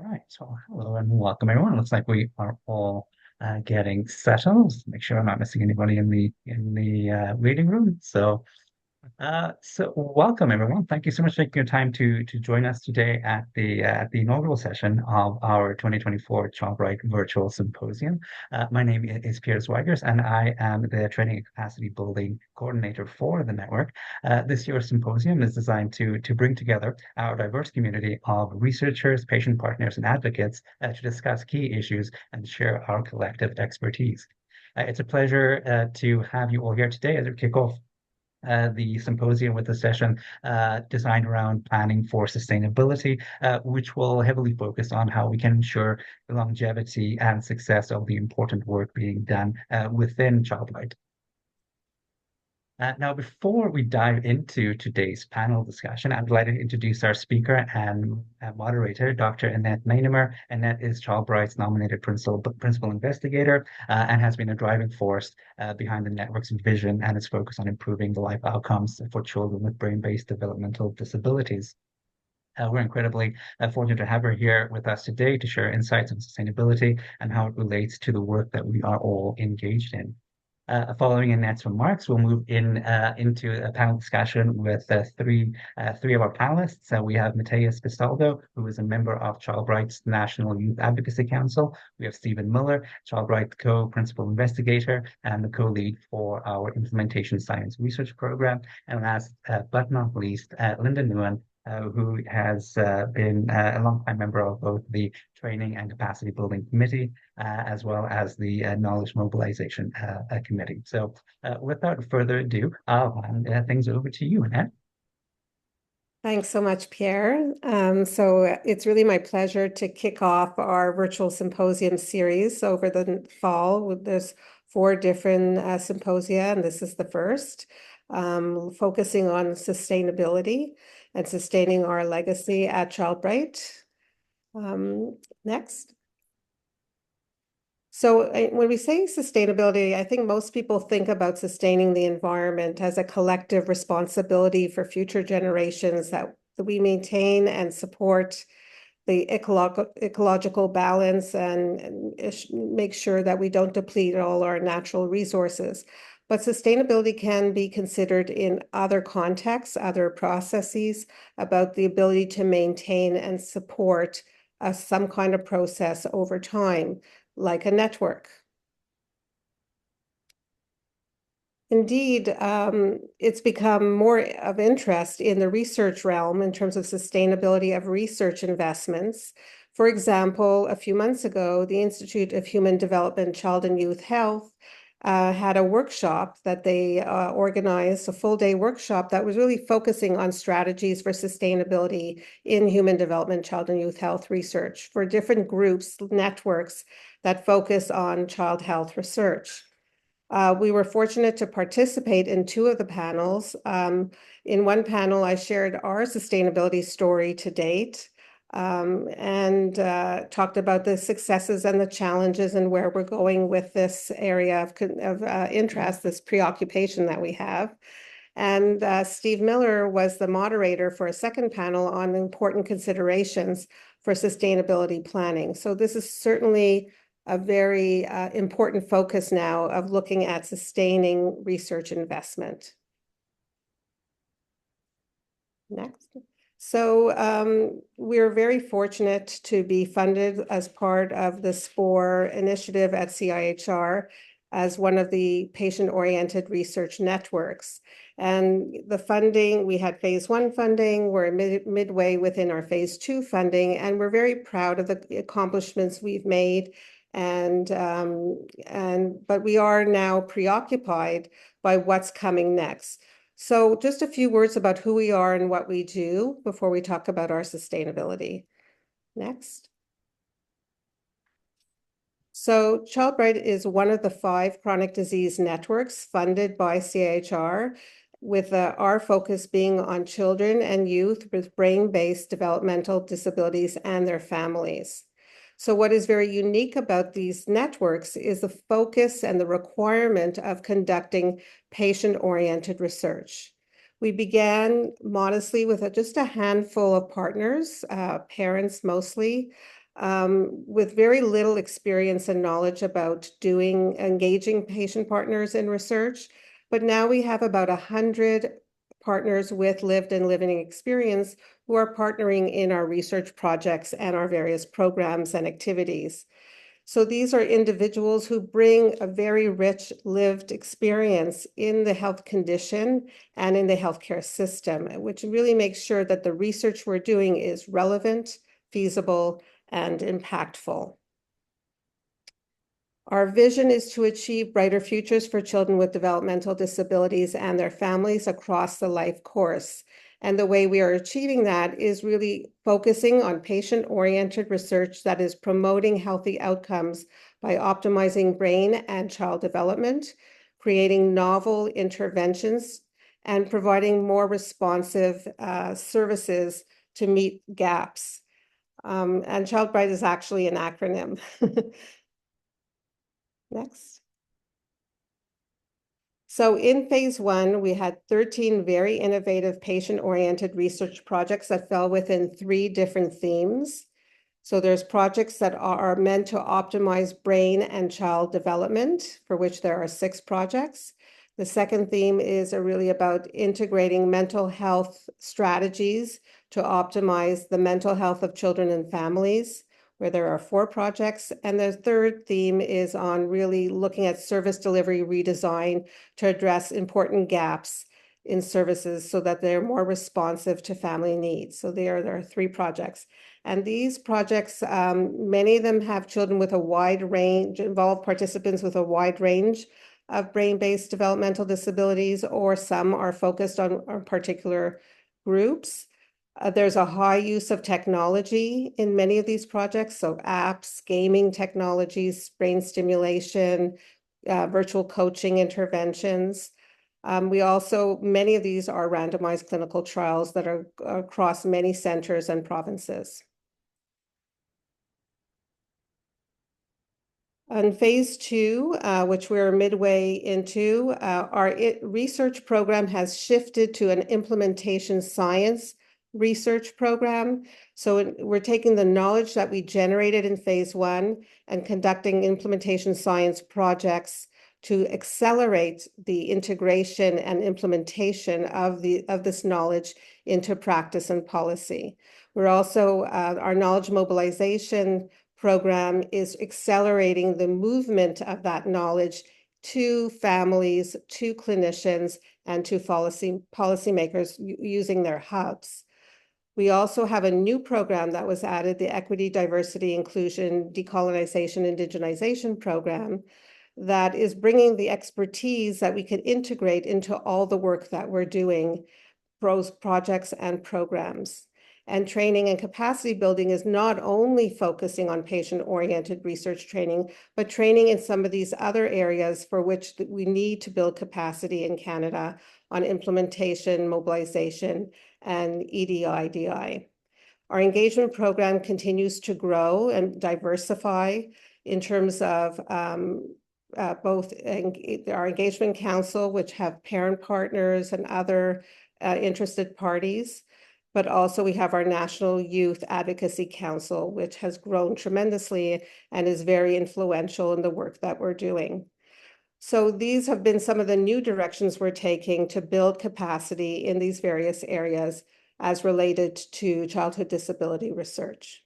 All right, so hello and welcome everyone. Looks like we are all getting settled. Make sure I'm not missing anybody in the waiting room. So welcome everyone. Thank you so much for taking your time to join us today at the inaugural session of our 2024 ChildRight Virtual Symposium. My name is Pierre Zwigers, and I am the Training and Capacity Building Coordinator for the network. This year's symposium is designed to bring together our diverse community of researchers, patient partners, and advocates to discuss key issues and share our collective expertise. It's a pleasure to have you all here today as we kick off the symposium with a session designed around planning for sustainability, which will heavily focus on how we can ensure the longevity and success of the important work being done within ChildRight. Now, before we dive into today's panel discussion, I'd like to introduce our speaker and moderator, Dr. Annette Meinemer. Annette is ChildRight's nominated principal investigator and has been a driving force behind the network's vision and its focus on improving the life outcomes for children with brain-based developmental disabilities. We're incredibly fortunate to have her here with us today to share insights on sustainability and how it relates to the work that we are all engaged in. Following Annette's remarks, we'll move into a panel discussion with three of our panelists. We have Mateus Pistaldo, who is a member of ChildRight's National Youth Advocacy Council. We have Stephen Miller, ChildRight co-principal investigator and the co-lead for our implementation science research program. And last but not least, Linda Nguyen, who has been a long-time member of both the Training and Capacity Building Committee, as well as the Knowledge Mobilization Committee. So without further ado, I'll hand things over to you, Annette. Thanks so much, Pierre. So it's really my pleasure to kick off our virtual symposium series over the fall. There's 4 different symposia, and this is the first, focusing on sustainability and sustaining our legacy at ChildRight. Next. So when we say sustainability, I think most people think about sustaining the environment as a collective responsibility for future generations, that we maintain and support the ecological balance and make sure that we don't deplete all our natural resources. But sustainability can be considered in other contexts, other processes, about the ability to maintain and support some kind of process over time, like a network. Indeed, it's become more of interest in the research realm in terms of sustainability of research investments. For example, a few months ago, the Institute of Human Development, Child and Youth Health had a workshop that they organized, a full-day workshop that was really focusing on strategies for sustainability in human development, child and youth health research for different groups, networks that focus on child health research. We were fortunate to participate in 2 of the panels. In one panel, I shared our sustainability story to date, and talked about the successes and the challenges and where we're going with this area of interest, this preoccupation that we have. And Steve Miller was the moderator for a second panel on important considerations for sustainability planning. So this is certainly a very important focus now of looking at sustaining research investment. Next. So we're very fortunate to be funded as part of the SPORE initiative at CIHR as one of the patient-oriented research networks. And the funding, we had phase 1 funding, we're midway within our phase 2 funding, and we're very proud of the accomplishments we've made. But we are now preoccupied by what's coming next. So just a few words about who we are and what we do before we talk about our sustainability. Next. So ChildRight is one of the 5 chronic disease networks funded by CIHR, with our focus being on children and youth with brain-based developmental disabilities and their families. So what is very unique about these networks is the focus and the requirement of conducting patient-oriented research. We began modestly with just a handful of partners, parents mostly, with very little experience and knowledge about engaging patient partners in research. But now we have about 100 partners with lived and living experience who are partnering in our research projects and our various programs and activities. So these are individuals who bring a very rich lived experience in the health condition and in the healthcare system, which really makes sure that the research we're doing is relevant, feasible, and impactful. Our vision is to achieve brighter futures for children with developmental disabilities and their families across the life course. And the way we are achieving that is really focusing on patient-oriented research that is promoting healthy outcomes by optimizing brain and child development, creating novel interventions, and providing more responsive services to meet gaps. And Child Bright is actually an acronym. Next. So in phase one, we had 13 very innovative patient-oriented research projects that fell within 3 different themes. So there's projects that are meant to optimize brain and child development, for which there are 6 projects. The second theme is really about integrating mental health strategies to optimize the mental health of children and families, where there are 4 projects. And the third theme is on really looking at service delivery redesign to address important gaps in services so that they're more responsive to family needs. So there are 3 projects. And these projects, many of them have children with a wide range, involve participants with a wide range of brain-based developmental disabilities, or some are focused on particular groups. There's a high use of technology in many of these projects, so apps, gaming technologies, brain stimulation, virtual coaching interventions. Many of these are randomized clinical trials that are across many centers and provinces. On phase 2, which we're midway into, our research program has shifted to an implementation science research program. So we're taking the knowledge that we generated in phase 1 and conducting implementation science projects to accelerate the integration and implementation of this knowledge into practice and policy. We're also, our knowledge mobilization program is accelerating the movement of that knowledge to families, to clinicians, and to policymakers using their hubs. We also have a new program that was added, the Equity, Diversity, Inclusion, Decolonization, Indigenization program, that is bringing the expertise that we could integrate into all the work that we're doing, both projects and programs. And training and capacity building is not only focusing on patient-oriented research training, but training in some of these other areas for which we need to build capacity in Canada on implementation, mobilization, and EDI-DI. Our engagement program continues to grow and diversify in terms of both our engagement council, which have parent partners and other interested parties, but also we have our National Youth Advocacy Council, which has grown tremendously and is very influential in the work that we're doing. So these have been some of the new directions we're taking to build capacity in these various areas as related to childhood disability research.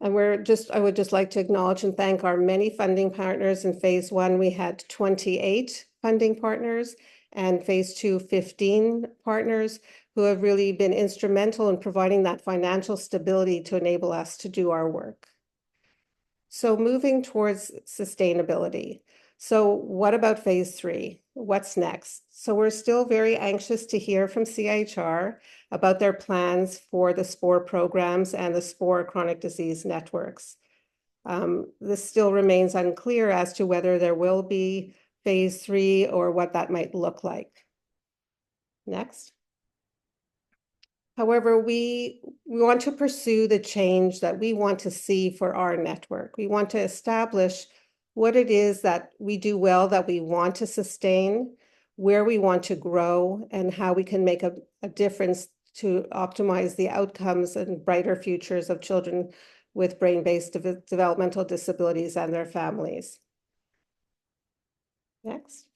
And I would just like to acknowledge and thank our many funding partners. In phase 1, we had 28 funding partners, and phase 2, 15 partners who have really been instrumental in providing that financial stability to enable us to do our work. So moving towards sustainability. So what about phase 3? What's next? So we're still very anxious to hear from CIHR about their plans for the SPORE programs and the SPORE chronic disease networks. This still remains unclear as to whether there will be phase 3 or what that might look like. Next. However, we want to pursue the change that we want to see for our network. We want to establish what it is that we do well, that we want to sustain, where we want to grow, and how we can make a difference to optimize the outcomes and brighter futures of children with brain-based developmental disabilities and their families. Next.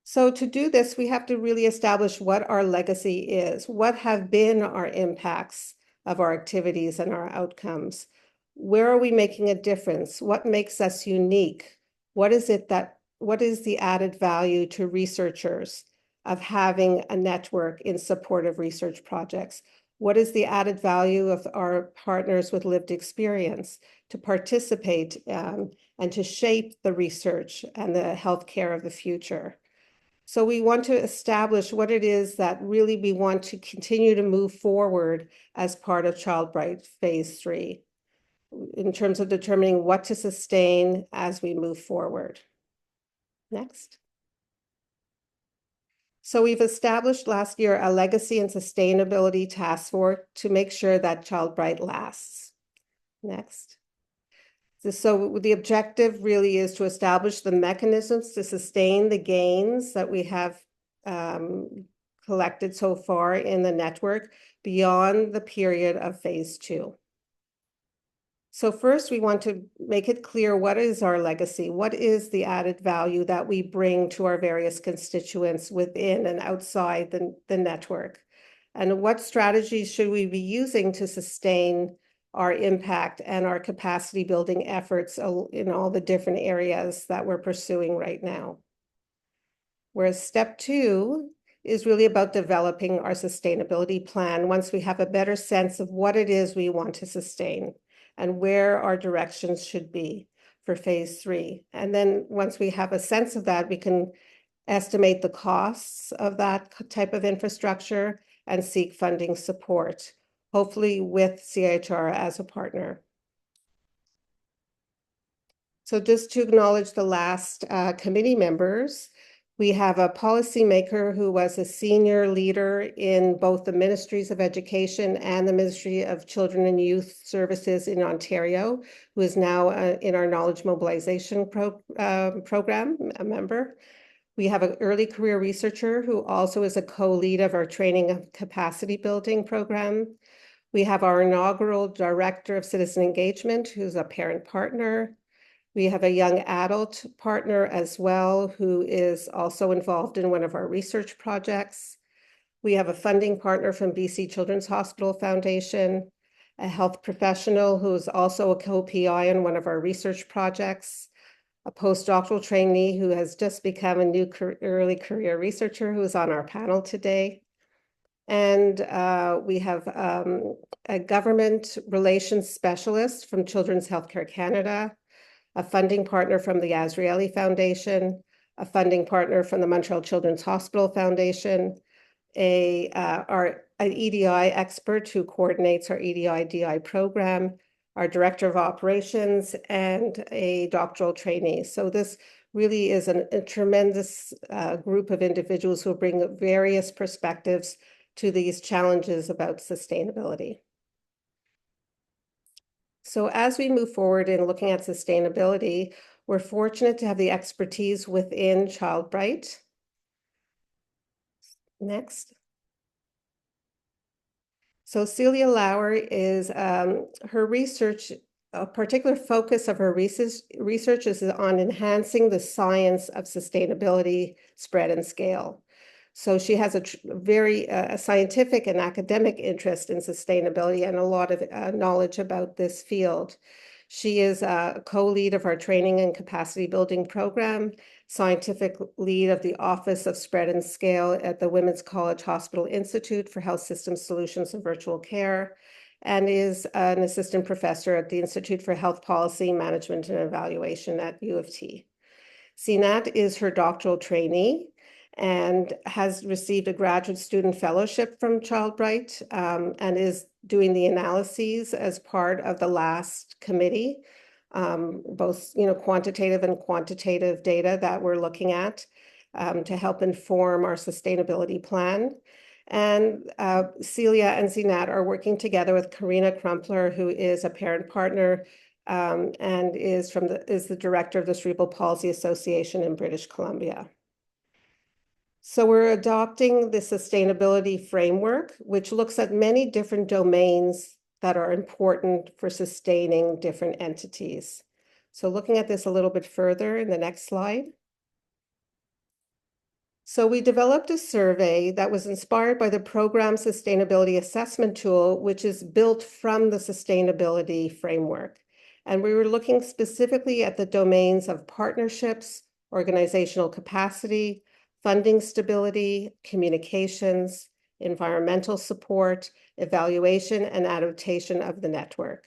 So to do this, we have to really establish what our legacy is. What have been our impacts of our activities and our outcomes? Where are we making a difference? What makes us unique? What is the added value to researchers of having a network in support of research projects? What is the added value of our partners with lived experience to participate and to shape the research and the healthcare of the future? So we want to establish what it is that really we want to continue to move forward as part of Child Bright Phase 3 in terms of determining what to sustain as we move forward. Next. So we've established last year a legacy and sustainability task force to make sure that Child Bright lasts. Next. So the objective really is to establish the mechanisms to sustain the gains that we have collected so far in the network beyond the period of Phase 2. So first, we want to make it clear what is our legacy, what is the added value that we bring to our various constituents within and outside the network, and what strategies should we be using to sustain our impact and our capacity building efforts in all the different areas that we're pursuing right now. Whereas step 2 is really about developing our sustainability plan once we have a better sense of what it is we want to sustain and where our directions should be for Phase 3. And then once we have a sense of that, we can estimate the costs of that type of infrastructure and seek funding support, hopefully with CIHR as a partner. So just to acknowledge the last committee members, we have a policymaker who was a senior leader in both the Ministries of Education and the Ministry of Children and Youth Services in Ontario, who is now in our Knowledge Mobilization program, a member. We have an early career researcher who also is a co-lead of our training and capacity building program. We have our inaugural Director of Citizen Engagement, who's a parent partner. We have a young adult partner as well, who is also involved in one of our research projects. We have a funding partner from BC Children's Hospital Foundation, a health professional who is also a co-PI on one of our research projects, a postdoctoral trainee who has just become a new early career researcher who is on our panel today. And we have a government relations specialist from Children's Healthcare Canada, a funding partner from the Azrieli Foundation, a funding partner from the Montreal Children's Hospital Foundation, an EDI expert who coordinates our EDI-DI program, our Director of Operations, and a doctoral trainee. So this really is a tremendous group of individuals who bring various perspectives to these challenges about sustainability. So as we move forward in looking at sustainability, we're fortunate to have the expertise within Child Bright. Next. So Celia Lauer is, her research, a particular focus of her research is on enhancing the science of sustainability, spread, and scale. So she has a very scientific and academic interest in sustainability and a lot of knowledge about this field. She is a co-lead of our training and capacity building program, scientific lead of the Office of Spread and Scale at the Women's College Hospital Institute for Health Systems Solutions and Virtual Care, and is an assistant professor at the Institute for Health Policy, Management and Evaluation at U of T. Sinat is her doctoral trainee and has received a graduate student fellowship from Child Bright and is doing the analyses as part of the last committee, both quantitative and quantitative data that we're looking at to help inform our sustainability plan. And Celia and Sinat are working together with Karina Crumpler, who is a parent partner and is the director of the Cerebral Palsy Association in British Columbia. So we're adopting the sustainability framework, which looks at many different domains that are important for sustaining different entities. So looking at this a little bit further in the next slide. So we developed a survey that was inspired by the program sustainability assessment tool, which is built from the sustainability framework. And we were looking specifically at the domains of partnerships, organizational capacity, funding stability, communications, environmental support, evaluation, and adaptation of the network.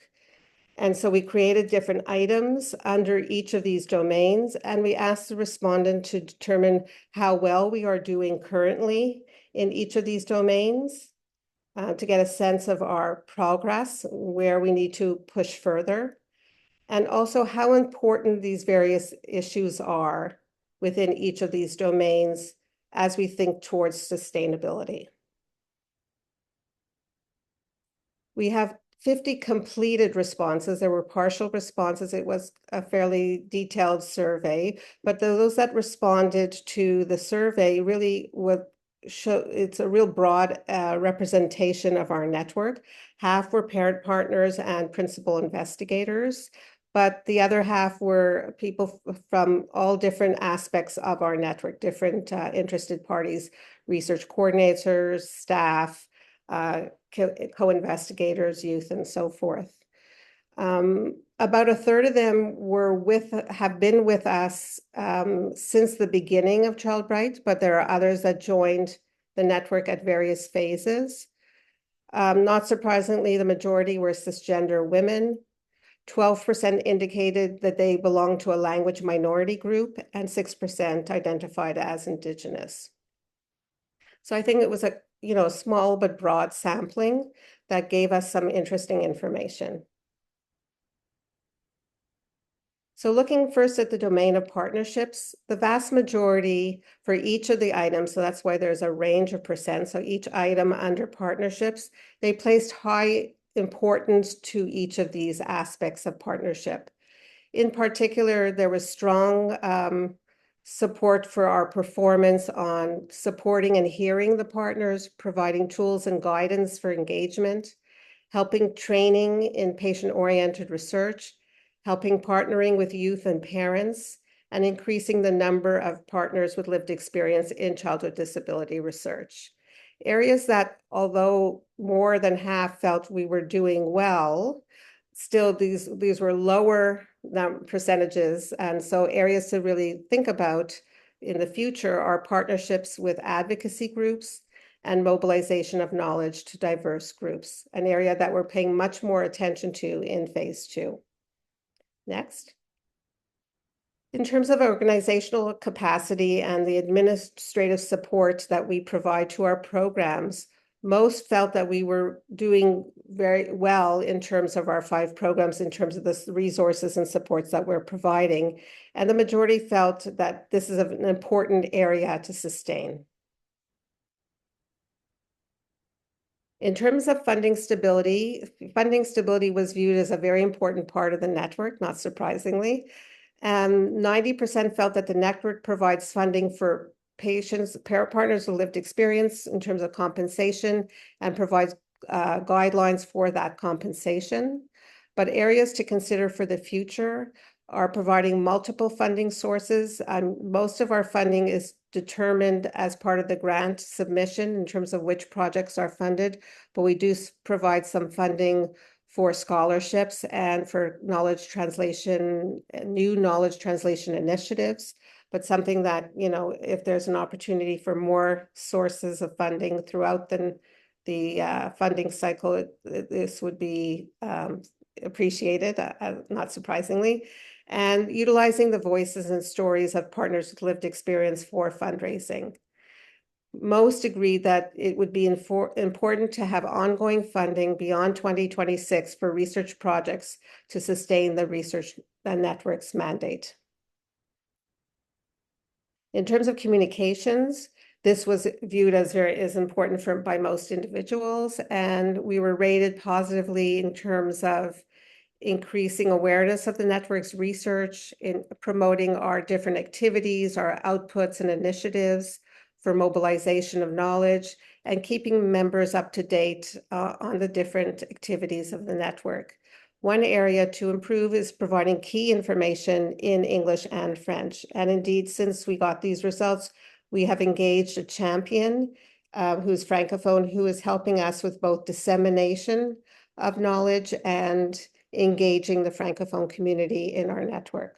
And so we created different items under each of these domains, and we asked the respondent to determine how well we are doing currently in each of these domains, to get a sense of our progress, where we need to push further, and also how important these various issues are within each of these domains as we think towards sustainability. We have 50 completed responses. There were partial responses. It was a fairly detailed survey, but those that responded to the survey really would show it's a real broad representation of our network. Half were parent partners and principal investigators, but the other half were people from all different aspects of our network, different interested parties, research coordinators, staff, co-investigators, youth, and so forth. About a third of them have been with us since the beginning of Child Bright, but there are others that joined the network at various phases. Not surprisingly, the majority were cisgender women. 12% indicated that they belong to a language minority group, and 6% identified as Indigenous. So I think it was a small but broad sampling that gave us some interesting information. So looking first at the domain of partnerships, the vast majority for each of the items, so that's why there's a range of percent, so each item under partnerships, they placed high importance to each of these aspects of partnership. In particular, there was strong support for our performance on supporting and hearing the partners, providing tools and guidance for engagement, helping training in patient-oriented research, helping partnering with youth and parents, and increasing the number of partners with lived experience in childhood disability research. Areas that, although more than half felt we were doing well, still these were lower percentages, and so areas to really think about in the future are partnerships with advocacy groups and mobilization of knowledge to diverse groups, an area that we're paying much more attention to in phase 2. Next. In terms of organizational capacity and the administrative support that we provide to our programs, most felt that we were doing very well in terms of our 5 programs, in terms of the resources and supports that we're providing. And the majority felt that this is an important area to sustain. In terms of funding stability was viewed as a very important part of the network, not surprisingly. 90% felt that the network provides funding for patients, partners with lived experience in terms of compensation, and provides guidelines for that compensation. But areas to consider for the future are providing multiple funding sources. Most of our funding is determined as part of the grant submission in terms of which projects are funded, but we do provide some funding for scholarships and for knowledge translation, new knowledge translation initiatives, but something that, if there's an opportunity for more sources of funding throughout the funding cycle, this would be appreciated, not surprisingly. And utilizing the voices and stories of partners with lived experience for fundraising. Most agreed that it would be important to have ongoing funding beyond 2026 for research projects to sustain the research network's mandate. In terms of communications, this was viewed as important by most individuals, and we were rated positively in terms of increasing awareness of the network's research, in promoting our different activities, our outputs and initiatives, for mobilization of knowledge, and keeping members up to date on the different activities of the network. One area to improve is providing key information in English and French. And indeed, since we got these results, we have engaged a champion who's Francophone, who is helping us with both dissemination of knowledge and engaging the Francophone community in our network.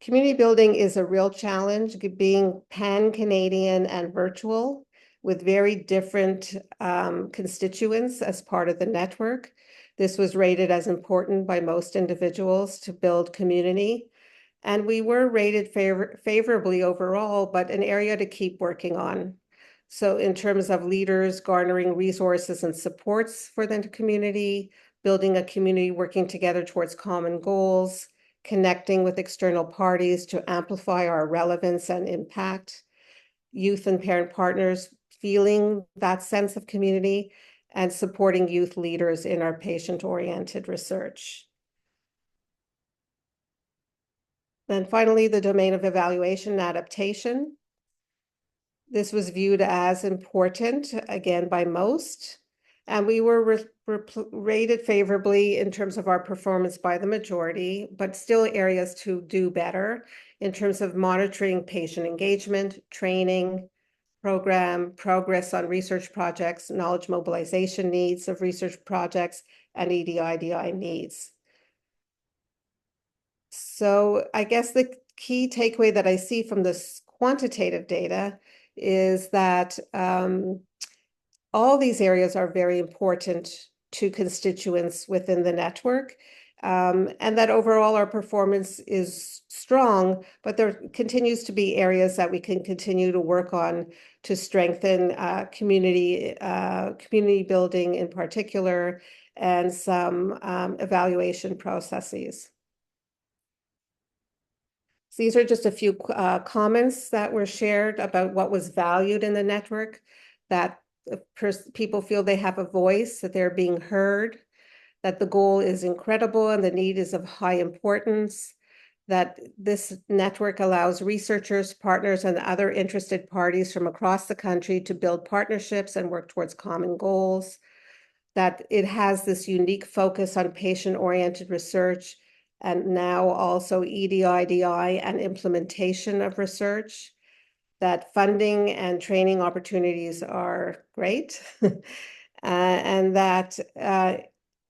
Community building is a real challenge, being pan-Canadian and virtual with very different constituents as part of the network. This was rated as important by most individuals to build community. And we were rated favorably overall, but an area to keep working on. So in terms of leaders garnering resources and supports for the community, building a community working together towards common goals, connecting with external parties to amplify our relevance and impact, youth and parent partners feeling that sense of community, and supporting youth leaders in our patient-oriented research. Then finally, the domain of evaluation and adaptation. This was viewed as important, again, by most, and we were rated favorably in terms of our performance by the majority, but still areas to do better in terms of monitoring patient engagement, training, program, progress on research projects, knowledge mobilization needs of research projects, and EDI needs. So I guess the key takeaway that I see from this quantitative data is that all these areas are very important to constituents within the network, and that overall our performance is strong, but there continues to be areas that we can continue to work on to strengthen community building in particular, and some evaluation processes. So these are just a few comments that were shared about what was valued in the network, that people feel they have a voice, that they're being heard, that the goal is incredible and the need is of high importance, that this network allows researchers, partners, and other interested parties from across the country to build partnerships and work towards common goals, that it has this unique focus on patient-oriented research, and now also EDI and implementation of research, that funding and training opportunities are great, and that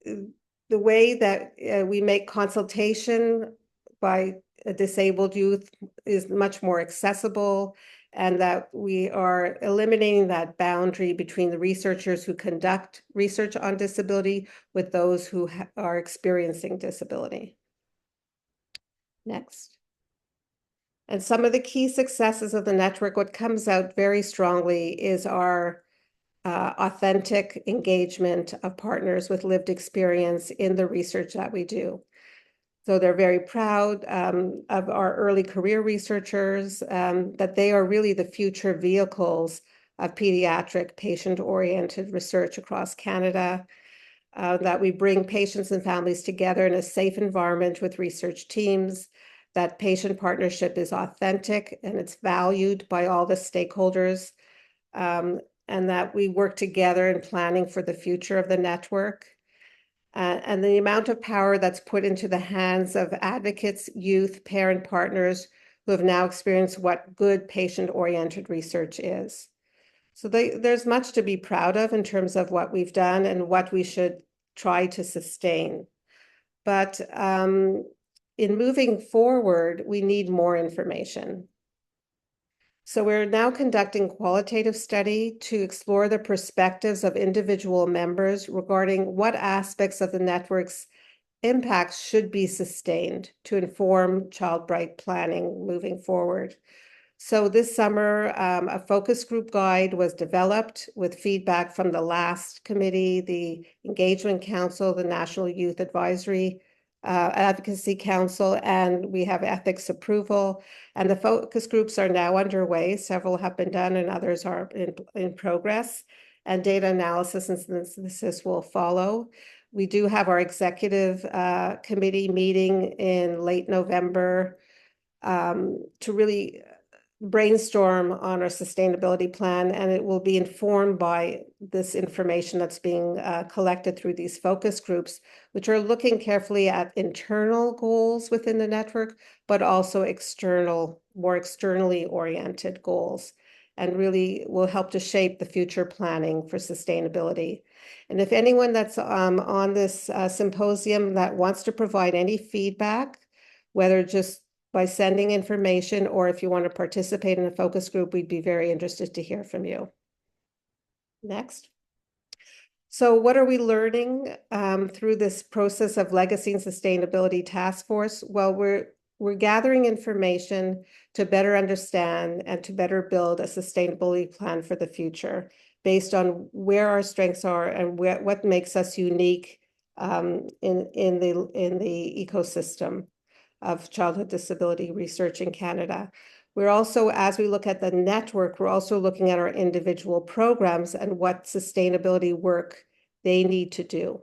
the way that we make consultation by a disabled youth is much more accessible, and that we are eliminating that boundary between the researchers who conduct research on disability with those who are experiencing disability. Next. And some of the key successes of the network, what comes out very strongly is our authentic engagement of partners with lived experience in the research that we do. So they're very proud of our early career researchers, that they are really the future vehicles of pediatric patient-oriented research across Canada, that we bring patients and families together in a safe environment with research teams, that patient partnership is authentic and it's valued by all the stakeholders, and that we work together in planning for the future of the network. And the amount of power that's put into the hands of advocates, youth, parent partners who have now experienced what good patient-oriented research is. So there's much to be proud of in terms of what we've done and what we should try to sustain. But in moving forward, we need more information. So we're now conducting qualitative study to explore the perspectives of individual members regarding what aspects of the network's impacts should be sustained to inform Child Bright planning moving forward. So this summer, a focus group guide was developed with feedback from the LAST committee, the Engagement Council, the National Youth Advisory Advocacy Council, and we have ethics approval. And the focus groups are now underway. Several have been done and others are in progress. And data analysis and synthesis will follow. We do have our executive committee meeting in late November to really brainstorm on our sustainability plan, and it will be informed by this information that's being collected through these focus groups, which are looking carefully at internal goals within the network, but also external, more externally oriented goals, and really will help to shape the future planning for sustainability. And if anyone that's on this symposium that wants to provide any feedback, whether just by sending information, or if you want to participate in a focus group, we'd be very interested to hear from you. Next. So what are we learning through this process of Legacy and Sustainability Task Force? Well, we're gathering information to better understand and to better build a sustainability plan for the future based on where our strengths are and what makes us unique in the ecosystem of childhood disability research in Canada. We're also, as we look at the network, we're also looking at our individual programs and what sustainability work they need to do.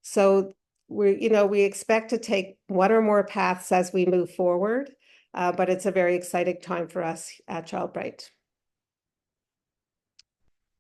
So we expect to take one or more paths as we move forward, but it's a very exciting time for us at ChildBright.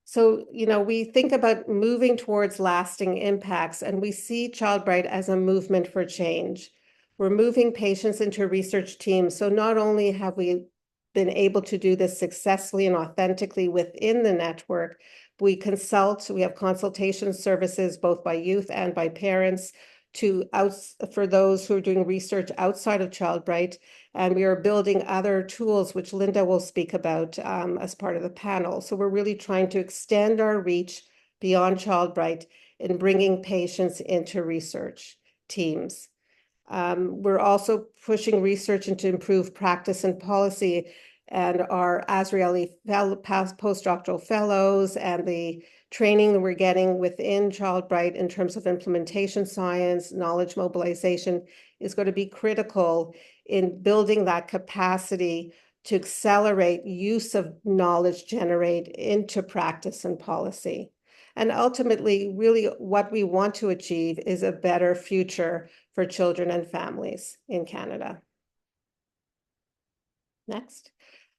So, we think about moving towards lasting impacts, and we see ChildBright as a movement for change. We're moving patients into research teams. So not only have we been able to do this successfully and authentically within the network, we have consultation services both by youth and by parents for those who are doing research outside of ChildBright. And we are building other tools, which Linda will speak about as part of the panel. So we're really trying to extend our reach beyond ChildBright in bringing patients into research teams. We're also pushing research into improved practice and policy, and our Azrieli postdoctoral fellows and the training that we're getting within ChildBright in terms of implementation science, knowledge mobilization is going to be critical in building that capacity to accelerate use of knowledge generate into practice and policy. And ultimately, really what we want to achieve is a better future for children and families in Canada. Next.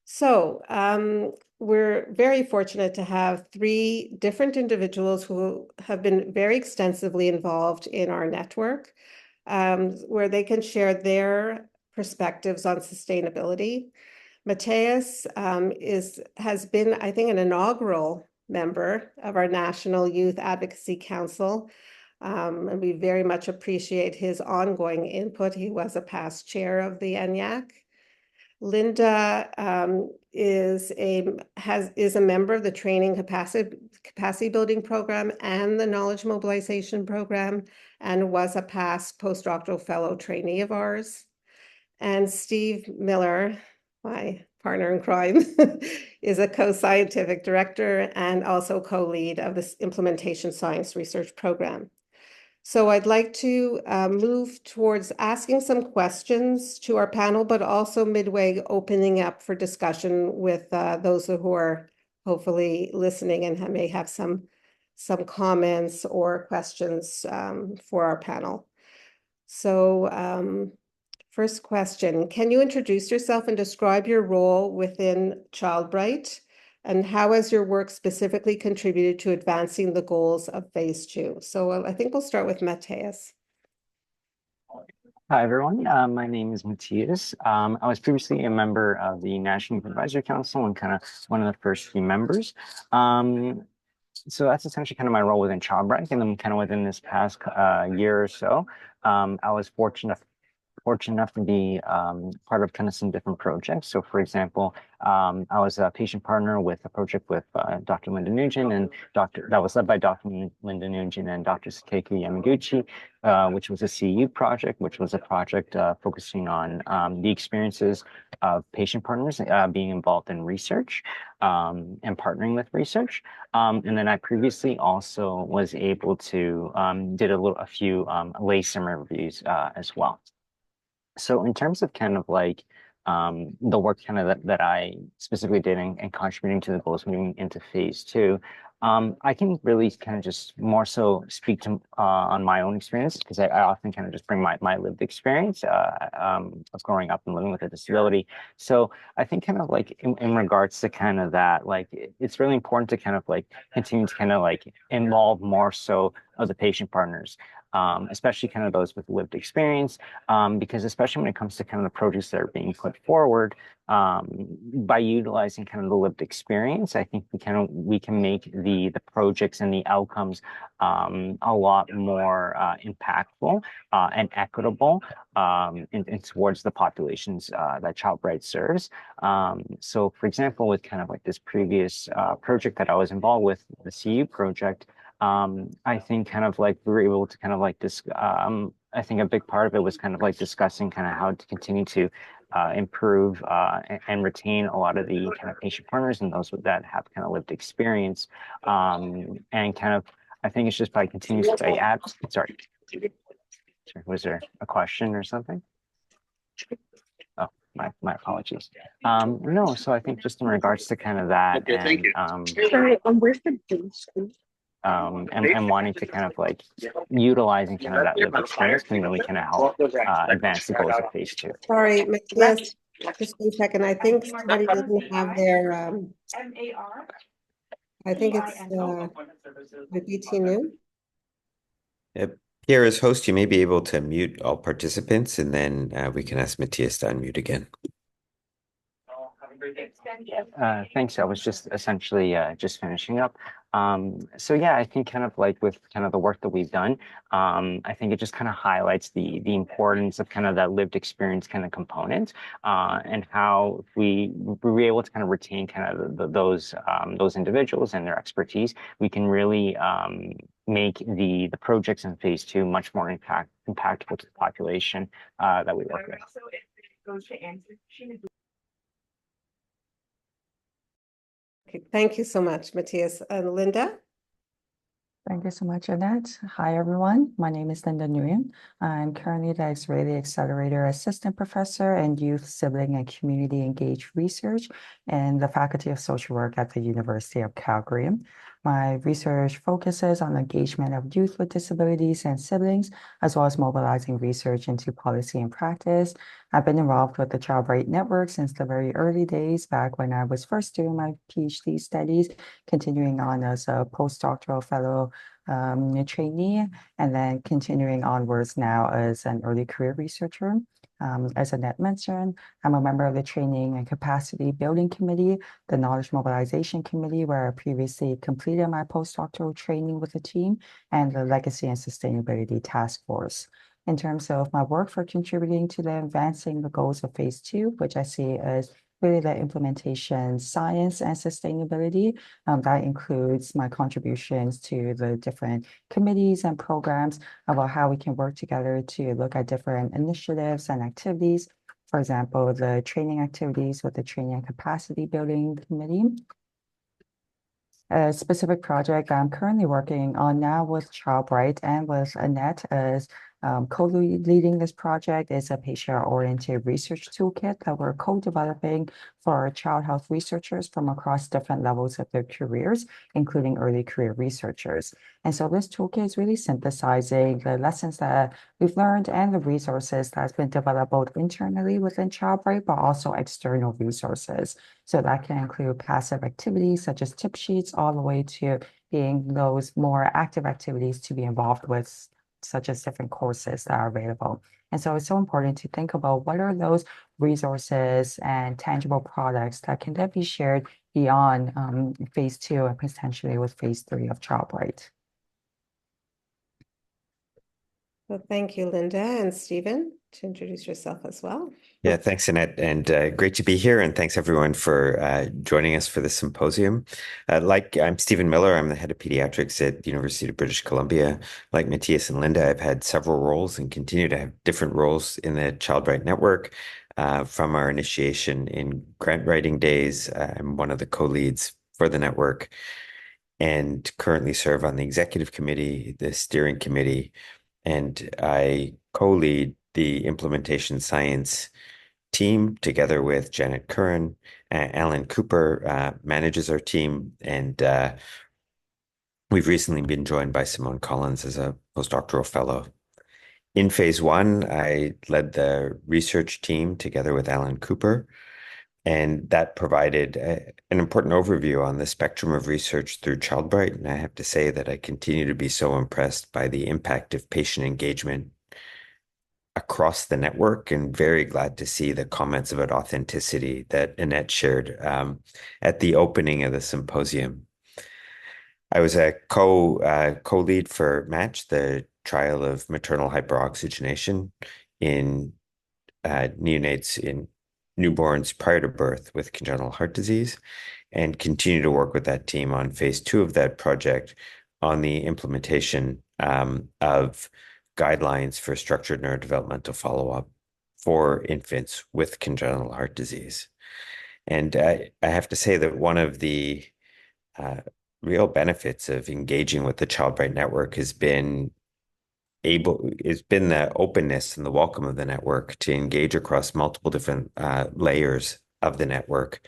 So we're very fortunate to have 3 different individuals who have been very extensively involved in our network, where they can share their perspectives on sustainability. Matthias has been, I think, an inaugural member of our National Youth Advocacy Council, and we very much appreciate his ongoing input. He was a past chair of the ENYAC. Linda is a member of the Training Capacity Building Program and the Knowledge Mobilization Program, and was a past postdoctoral fellow trainee of ours. And Steve Miller, my partner in crime, is a co-scientific director and also co-lead of this Implementation Science Research Program. So I'd like to move towards asking some questions to our panel, but also midway opening up for discussion with those who are hopefully listening and may have some comments or questions for our panel. So first question, can you introduce yourself and describe your role within ChildBright? And how has your work specifically contributed to advancing the goals of Phase 2? So I think we'll start with Matthias. Hi, everyone. My name is Matthias. I was previously a member of the National Youth Advisory Council and kind of one of the first few members. So that's essentially kind of my role within ChildBright. And then kind of within this past year or so, I was fortunate enough to be part of kind of some different projects. So for example, I was a patient partner with a project with Dr. Linda Nugent and that was led by Dr. Linda Nugent and Dr. Sakeko Yamaguchi, which was a CU project, which was a project focusing on the experiences of patient partners being involved in research and partnering with research. And then I previously also was able to did a few lay summer reviews as well. So in terms of kind of like the work kind of that I specifically did and contributing to the goals moving into Phase 2, I can really kind of just more so speak to on my own experience because I often kind of just bring my lived experience of growing up and living with a disability. So I think kind of like in regards to kind of that, like it's really important to kind of like continue to kind of like involve more so of the patient partners. Especially kind of those with lived experience, because especially when it comes to kind of the projects that are being put forward, by utilizing kind of the lived experience, I think we can make the projects and the outcomes a lot more impactful and equitable in towards the populations that Child Bright serves. So, for example, with kind of like this previous project that I was involved with, the CU project, I think kind of like we were able to kind of like this. I think a big part of it was kind of like discussing kind of how to continue to improve and retain a lot of the kind of patient partners and those that have kind of lived experience. And kind of, I think it's just by continuously add. Sorry, was there a question or something? Oh, my apologies. No, so I think just in regards to kind of that Sorry, where's the base? and wanting to kind of like utilizing kind of that lived experience can really kind of help advance the goals of phase 2. Sorry, Matthias, just 1 second. I think somebody doesn't have their, I think it's the BT New. Pierre, as host, you may be able to mute all participants, and then we can ask Matthias to unmute again. Thanks. I was just essentially just finishing up. So yeah, I think kind of like with kind of the work that we've done, I think it just kind of highlights the importance of kind of that lived experience kind of component, and how we were able to kind of retain kind of those individuals and their expertise. We can really make the projects in phase 2 much more impactful to the population that we work with. Also, if it goes to answer, Okay, thank you so much, Matthias. And Linda? Thank you so much, Annette. Hi, everyone. My name is Linda Nguyen. I'm currently the Israeli Accelerator Assistant Professor in Youth, Sibling, and Community Engaged Research in the Faculty of Social Work at the University of Calgary. My research focuses on engagement of youth with disabilities and siblings, as well as mobilizing research into policy and practice. I've been involved with the Child Bright Network since the very early days, back when I was first doing my PhD studies, continuing on as a postdoctoral fellow trainee, and then continuing onwards now as an early career researcher. As Annette mentioned, I'm a member of the Training and Capacity Building Committee, the Knowledge Mobilization Committee, where I previously completed my postdoctoral training with the team, and the Legacy and Sustainability Task Force. In terms of my work for contributing to the advancing the goals of phase 2, which I see as really the implementation science and sustainability. That includes my contributions to the different committees and programs about how we can work together to look at different initiatives and activities. For example, the training activities with the Training and Capacity Building Committee. A specific project I'm currently working on now with Child Bright and with Annette is co-leading this project is a patient-oriented research toolkit that we're co-developing for our child health researchers from across different levels of their careers, including early career researchers. And so this toolkit is really synthesizing the lessons that we've learned and the resources that's been developed both internally within Child Bright, but also external resources. So that can include passive activities such as tip sheets, all the way to being those more active activities to be involved with, such as different courses that are available. And so it's so important to think about what are those resources and tangible products that can then be shared beyond phase 2 and potentially with phase 3 of Child Bright. Well, thank you, Linda, and Stephen, to introduce yourself as well. Yeah, thanks, Annette, and great to be here. And thanks, everyone, for joining us for this symposium. I'm Stephen Miller. I'm the head of pediatrics at the University of British Columbia. Like Matthias and Linda, I've had several roles and continue to have different roles in the Child Bright Network. From our initiation in grant writing days, I'm one of the co-leads for the network and currently serve on the executive committee, the steering committee, and I co-lead the implementation science team together with Janet Curran. Alan Cooper manages our team, and We've recently been joined by Simone Collins as a postdoctoral fellow. In phase one, I led the research team together with Alan Cooper, and that provided an important overview on the spectrum of research through ChildBright. And I have to say that I continue to be so impressed by the impact of patient engagement across the network, and very glad to see the comments about authenticity that Annette shared at the opening of the symposium. I was a co-lead for MATCH, the trial of maternal hyperoxygenation in neonates in newborns prior to birth with congenital heart disease, and continue to work with that team on phase two of that project on the implementation of guidelines for structured neurodevelopmental follow-up for infants with congenital heart disease. And I have to say that one of the real benefits of engaging with the ChildBright network has been the openness and the welcome of the network to engage across multiple different layers of the network,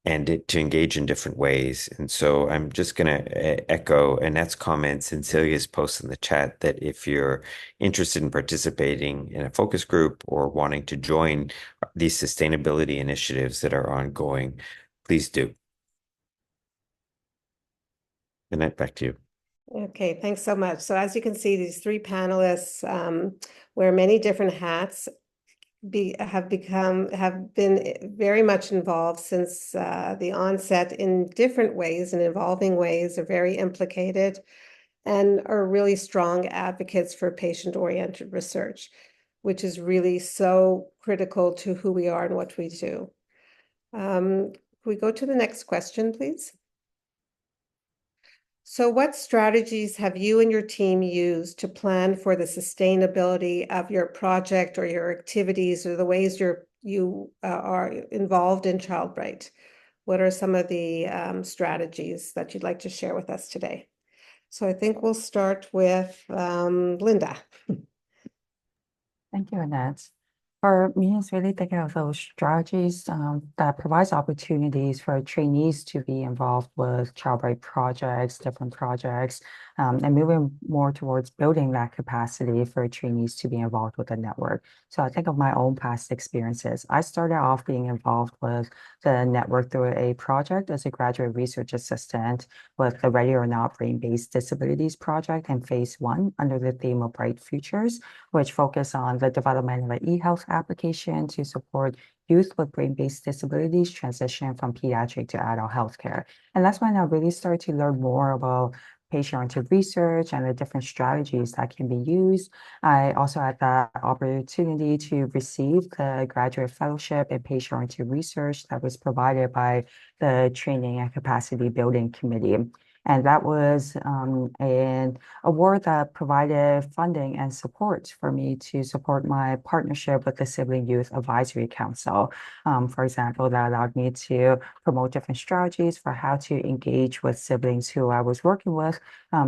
and to engage in different ways. And so I'm just going to echo Annette's comments and Celia's post in the chat that if you're interested in participating in a focus group or wanting to join these sustainability initiatives that are ongoing, please do. Annette, back to you. Okay, thanks so much. So as you can see, these three panelists wear many different hats, have been very much involved since the onset in different ways and evolving ways, are very implicated, and are really strong advocates for patient-oriented research, which is really so critical to who we are and what we do. Can we go to the next question, please? So what strategies have you and your team used to plan for the sustainability of your project or your activities, or the ways you are involved in ChildBright? What are some of the strategies that you'd like to share with us today? So I think we'll start with Linda. Thank you, Annette. For me, it's really thinking of those strategies that provides opportunities for trainees to be involved with ChildBright projects, different projects, and moving more towards building that capacity for trainees to be involved with the network. So I think of my own past experiences. I started off being involved with the network through a project as a graduate research assistant with the Ready or Not Brain-Based Disabilities Project in phase one under the theme of Bright Futures, which focus on the development of an e-health application to support youth with brain-based disabilities transition from pediatric to adult healthcare. And that's when I really started to learn more about patient-oriented research and the different strategies that can be used. I also had the opportunity to receive the graduate fellowship in patient-oriented research that was provided by the Training and Capacity Building Committee. And that was an award that provided funding and support for me to support my partnership with the Sibling Youth Advisory Council. For example, that allowed me to promote different strategies for how to engage with siblings who I was working with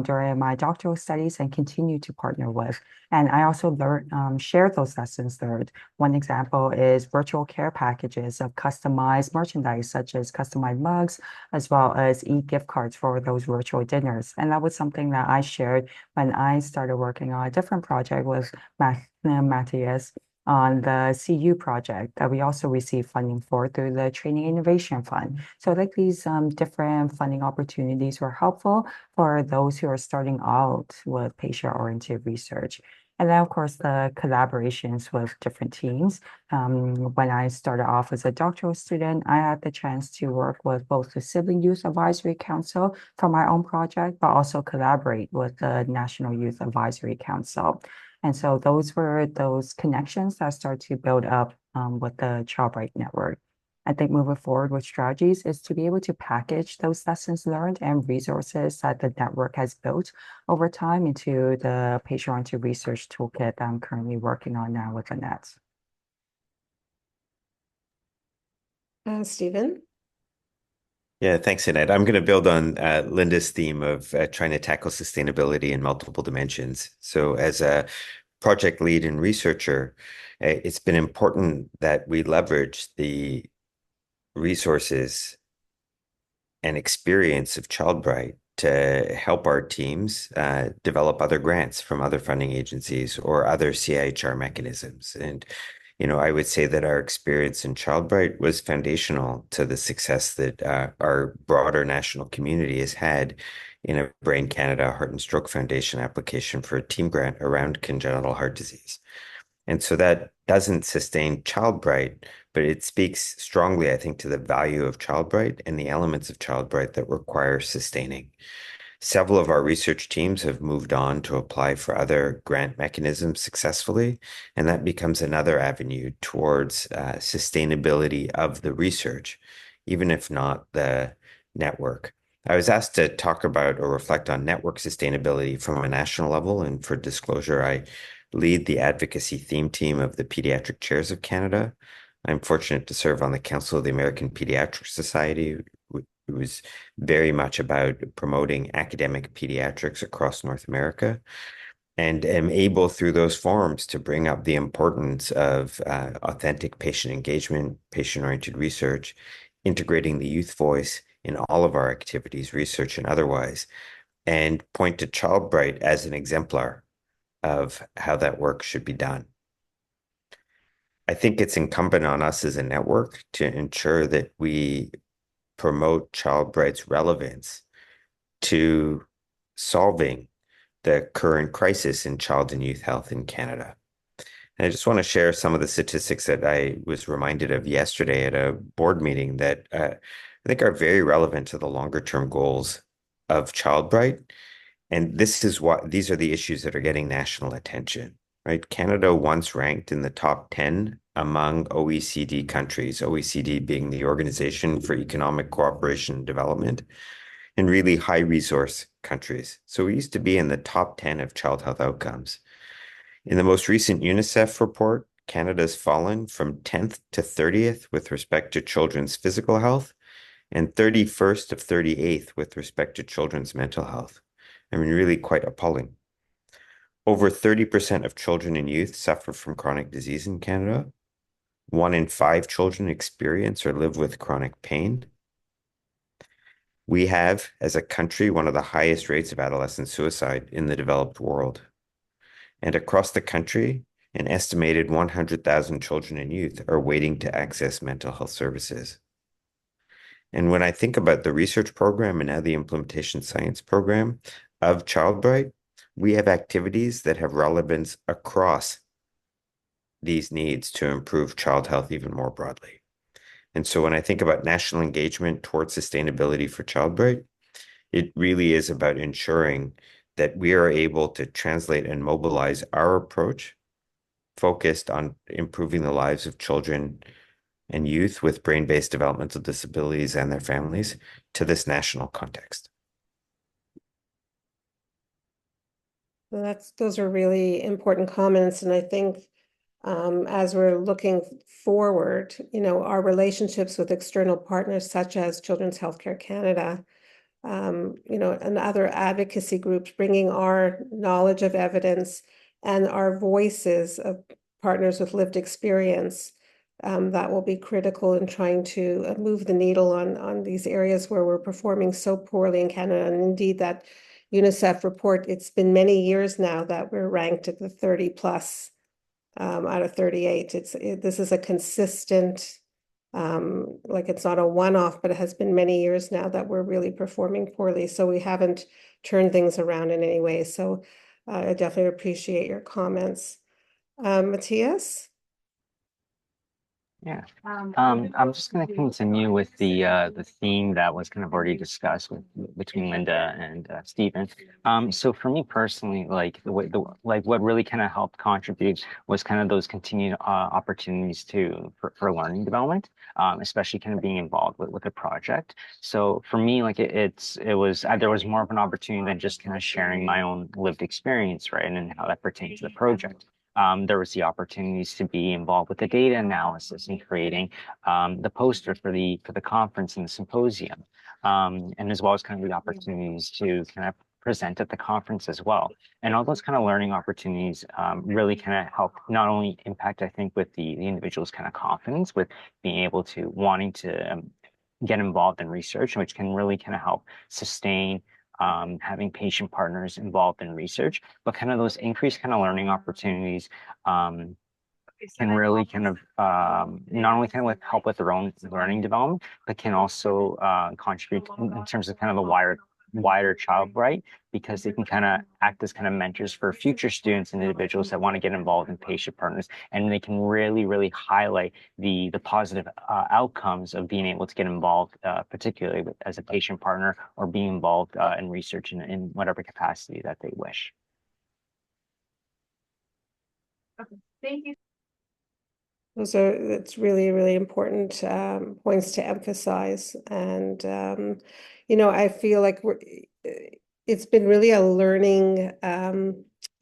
during my doctoral studies and continue to partner with. And I also shared those lessons learned. One example is virtual care packages of customized merchandise, such as customized mugs, as well as e-gift cards for those virtual dinners. And that was something that I shared when I started working on a different project with Matthias on the CU project that we also received funding for through the Training Innovation Fund. So like these different funding opportunities were helpful for those who are starting out with patient-oriented research. And then, of course, the collaborations with different teams. When I started off as a doctoral student, I had the chance to work with both the Sibling Youth Advisory Council for my own project, but also collaborate with the National Youth Advisory Council. And so those were those connections that start to build up with the ChildBright network. I think moving forward with strategies is to be able to package those lessons learned and resources that the network has built over time into the patient-oriented research toolkit that I'm currently working on now with Annette. Stephen? Yeah, thanks, Annette. I'm going to build on Linda's theme of trying to tackle sustainability in multiple dimensions. So as a project lead and researcher, it's been important that we leverage the resources and experience of ChildBright to help our teams develop other grants from other funding agencies or other CIHR mechanisms. And, I would say that our experience in ChildBright was foundational to the success that our broader national community has had in a Brain Canada Heart and Stroke Foundation application for a team grant around congenital heart disease. And so that doesn't sustain ChildBright, but it speaks strongly, I think, to the value of ChildBright and the elements of ChildBright that require sustaining. Several of our research teams have moved on to apply for other grant mechanisms successfully, and that becomes another avenue towards sustainability of the research, even if not the network. I was asked to talk about or reflect on network sustainability from a national level, and for disclosure, I lead the advocacy theme team of the Pediatric Chairs of Canada. I'm fortunate to serve on the Council of the American Pediatric Society. It was very much about promoting academic pediatrics across North America, and am able through those forums to bring up the importance of authentic patient engagement, patient-oriented research, integrating the youth voice in all of our activities, research and otherwise, and point to ChildBright as an exemplar of how that work should be done. I think it's incumbent on us as a network to ensure that we promote ChildBright's relevance to solving the current crisis in child and youth health in Canada. And I just want to share some of the statistics that I was reminded of yesterday at a board meeting that I think are very relevant to the longer term goals of ChildBright. And these are the issues that are getting national attention, right? Canada once ranked in the top 10 among OECD countries, OECD being the Organization for Economic Cooperation and Development, and really high resource countries. So we used to be in the top 10 of child health outcomes. In the most recent UNICEF report, Canada's fallen from 10th to 30th with respect to children's physical health and 31st of 38th with respect to children's mental health. I mean, really quite appalling. Over 30% of children and youth suffer from chronic disease in Canada. 1 in 5 children experience or live with chronic pain. We have, as a country, one of the highest rates of adolescent suicide in the developed world. And across the country, an estimated 100,000 children and youth are waiting to access mental health services. And when I think about the research program and now the implementation science program of ChildBright, we have activities that have relevance across these needs to improve child health even more broadly. And so when I think about national engagement towards sustainability for ChildBright, it really is about ensuring that we are able to translate and mobilize our approach focused on improving the lives of children and youth with brain-based developmental disabilities and their families to this national context. Well, those are really important comments, and I think as we're looking forward, our relationships with external partners such as Children's Healthcare Canada, and other advocacy groups, bringing our knowledge of evidence and our voices of partners with lived experience, that will be critical in trying to move the needle on these areas where we're performing so poorly in Canada. And indeed, that UNICEF report, it's been many years now that we're ranked at the 30 plus out of 38. This is a consistent, it's not a one-off, but it has been many years now that we're really performing poorly. So we haven't turned things around in any way. So I definitely appreciate your comments. Matthias? Yeah. I'm just going to continue with the theme that was kind of already discussed between Linda and Stephen. So for me personally, what really kind of helped contribute was kind of those continued opportunities for learning development, especially kind of being involved with a project. So for me, there was more of an opportunity than just kind of sharing my own lived experience, right, and how that pertains to the project. There was the opportunities to be involved with the data analysis and creating the poster for the conference and the symposium, and as well as kind of the opportunities to kind of present at the conference as well. And all those kind of learning opportunities really kind of help not only impact, I think, with the individual's kind of confidence with being able to wanting to get involved in research, which can really kind of help sustain having patient partners involved in research, but kind of those increased kind of learning opportunities can really kind of not only kind of help with their own learning development, but can also contribute in terms of kind of the wider child right, because they can kind of act as kind of mentors for future students and individuals that want to get involved in patient partners, and they can really highlight the positive outcomes of being able to get involved, particularly as a patient partner or being involved in research in whatever capacity that they wish. Okay, thank you. That's really, really important points to emphasize. And, you know, I feel like it's been really a learning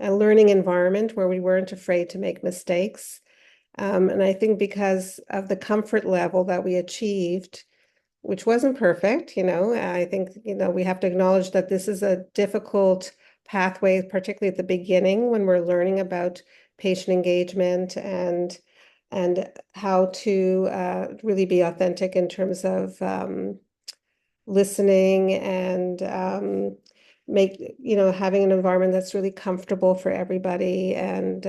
environment where we weren't afraid to make mistakes. And I think because of the comfort level that we achieved, which wasn't perfect, you know, I think, you know, we have to acknowledge that this is a difficult pathway, particularly at the beginning when we're learning about patient engagement and how to really be authentic in terms of listening and having an environment that's really comfortable for everybody. And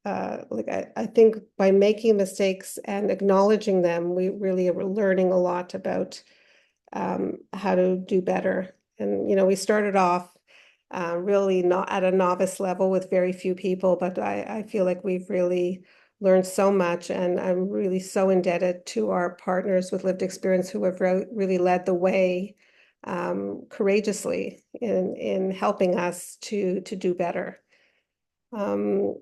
I think by making mistakes and acknowledging them, we really are learning a lot about how to do better. And, you know, we started off really not at a novice level with very few people, but I feel like we've really learned so much, and I'm really so indebted to our partners with lived experience who have really led the way courageously in helping us to do better. So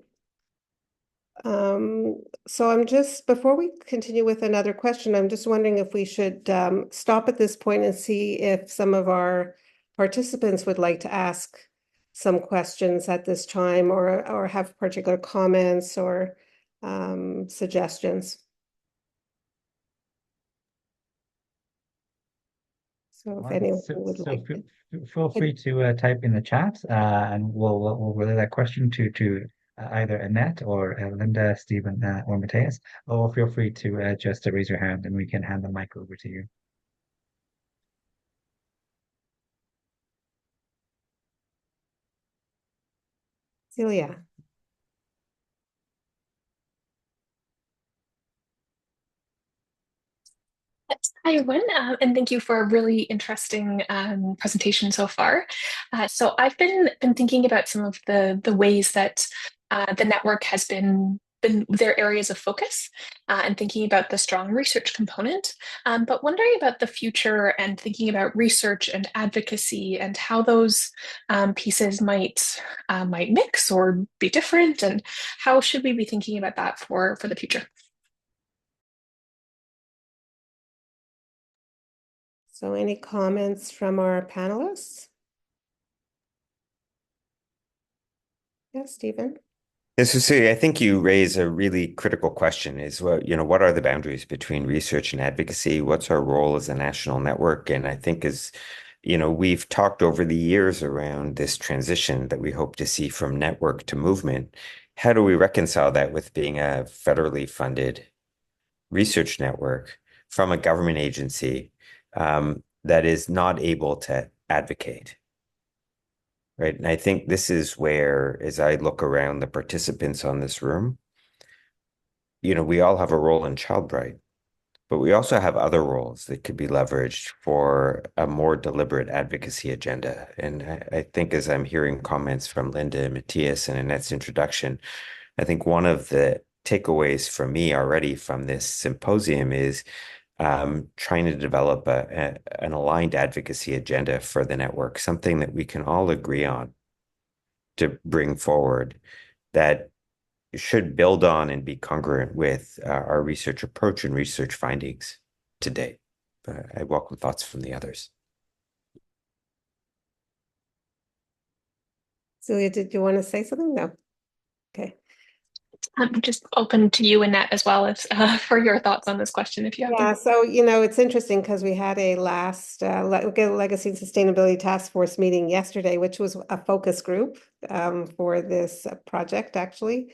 I'm just, before we continue with another question, I'm just wondering if we should stop at this point and see if some of our participants would like to ask some questions at this time, or have particular comments or suggestions. So if anyone would like to. Feel free to type in the chat, and we'll relay that question to either Annette or Linda, Stephen, or Matthias. Or feel free to just raise your hand, and we can hand the mic over to you. Celia. Hi, everyone, and thank you for a really interesting presentation so far. So I've been thinking about some of the ways that the network has been their areas of focus, and thinking about the strong research component, but wondering about the future and thinking about research and advocacy and how those pieces might mix or be different, and how should we be thinking about that for the future? So any comments from our panelists? Yeah, Stephen. Yes, Cecilia, I think you raise a really critical question is what are the boundaries between research and advocacy? What's our role as a national network? And I think we've talked over the years around this transition that we hope to see from network to movement. How do we reconcile that with being a federally funded research network from a government agency that is not able to advocate? Right. And I think this is where, as I look around the participants on this room, we all have a role in ChildBright, but we also have other roles that could be leveraged for a more deliberate advocacy agenda. And I think as I'm hearing comments from Linda, Matthias, and Annette's introduction, I think one of the takeaways for me already from this symposium is trying to develop an aligned advocacy agenda for the network, something that we can all agree on to bring forward that should build on and be congruent with our research approach and research findings today. I welcome thoughts from the others. Celia, did you want to say something? No. Okay. I'm just open to you, Annette, as well as for your thoughts on this question, if you have them. So, it's interesting because we had a last Legacy and Sustainability Task Force meeting yesterday, which was a focus group for this project, actually.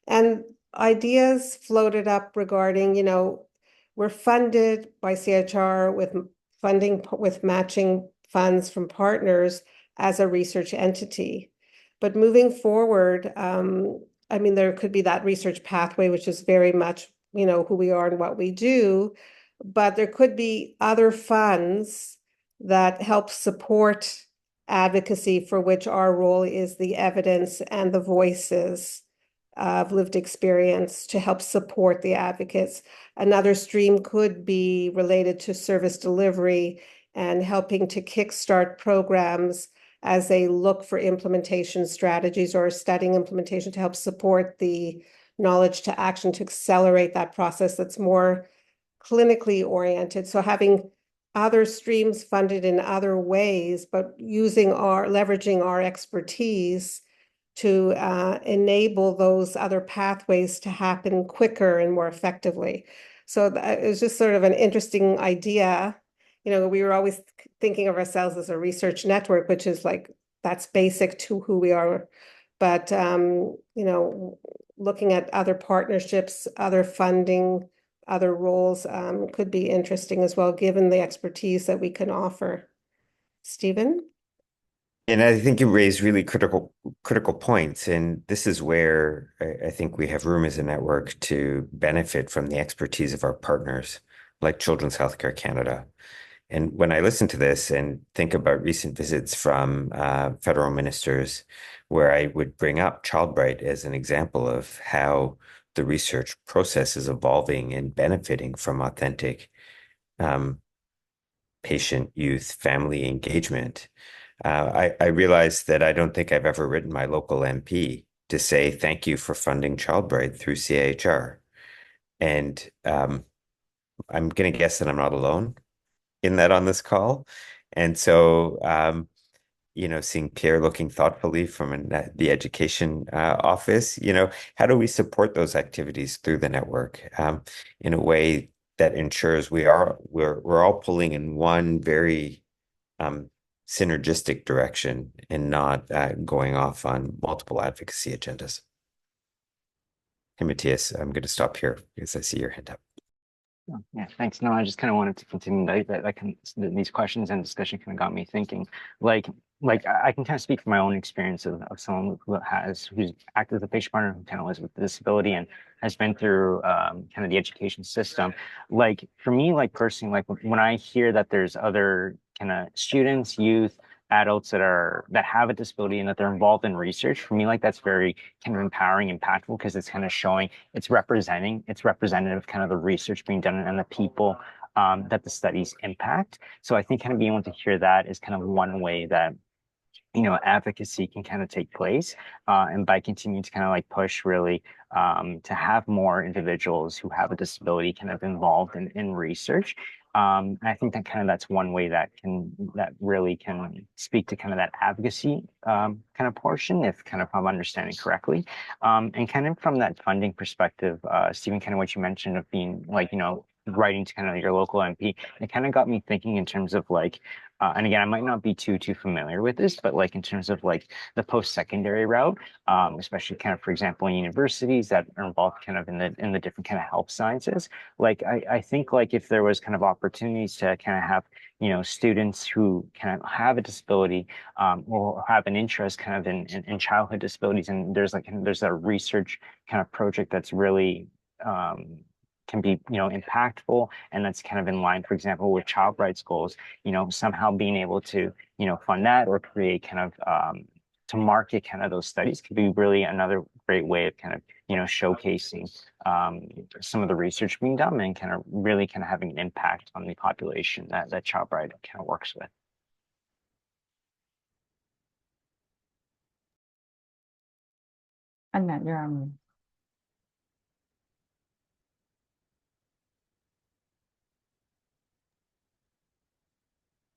And ideas floated up regarding, we're funded by CHR with funding with matching funds from partners as a research entity. But moving forward, I mean, there could be that research pathway, which is very much, you know, who we are and what we do, but there could be other funds that help support advocacy, for which our role is the evidence and the voices of lived experience to help support the advocates. Another stream could be related to service delivery and helping to kickstart programs as they look for implementation strategies or studying implementation to help support the knowledge to action to accelerate that process that's more clinically oriented. So having other streams funded in other ways, but leveraging our expertise to enable those other pathways to happen quicker and more effectively. So it was just sort of an interesting idea. You know, we were always thinking of ourselves as a research network, which is like, that's basic to who we are. But, you know, looking at other partnerships, other funding, other roles could be interesting as well, given the expertise that we can offer. Stephen? And I think you raise really critical points. And this is where I think we have room as a network to benefit from the expertise of our partners, like Children's Healthcare Canada. And when I listen to this and think about recent visits from federal ministers, where I would bring up ChildBright as an example of how the research process is evolving and benefiting from authentic patient, youth, family engagement, I realized that I don't think I've ever written my local MP to say thank you for funding ChildBright through CIHR. And I'm going to guess that I'm not alone in that on this call. And so, you know, seeing Pierre looking thoughtfully from the education office, you know, how do we support those activities through the network in a way that ensures we're all pulling in one very synergistic direction and not going off on multiple advocacy agendas. Hey, Matthias, I'm going to stop here because I see your hand up. Yeah, thanks. No, I just kind of wanted to continue these questions and discussion kind of got me thinking. Like I can kind of speak from my own experience of someone who's acted as a patient partner who kind of lives with a disability and has been through kind of the education system. Like for me, like personally, like when I hear that there's other kind of students, youth, adults that have a disability and that they're involved in research, for me, like that's very kind of empowering, impactful, because it's kind of showing, it's representative kind of the research being done and the people that the studies impact. So I think kind of being able to hear that is kind of one way that, you know, advocacy can kind of take place, and by continuing to kind of like push really to have more individuals who have a disability kind of involved in research. I think that kind of that's one way that really can speak to kind of that advocacy kind of portion, if kind of I'm understanding correctly. And kind of from that funding perspective, Stephen, kind of what you mentioned of being like, you know, writing to kind of your local MP, it kind of got me thinking in terms of like, and again, I might not be too familiar with this, but like in terms of like the post-secondary route, especially kind of, for example, in universities that are involved kind of in the different kind of health sciences. Like I think like if there was kind of opportunities to kind of have, you know, students who kind of have a disability or have an interest kind of in childhood disabilities, and there's a research kind of project that's really can be, you know, impactful, and that's kind of in line, for example, with ChildBright's goals, you know, somehow being able to, you know, fund that or create kind of to market kind of those studies could be really another great way of kind of, you know, showcasing some of the research being done and kind of really kind of having an impact on the population that ChildBright kind of works with. Annette, you're on.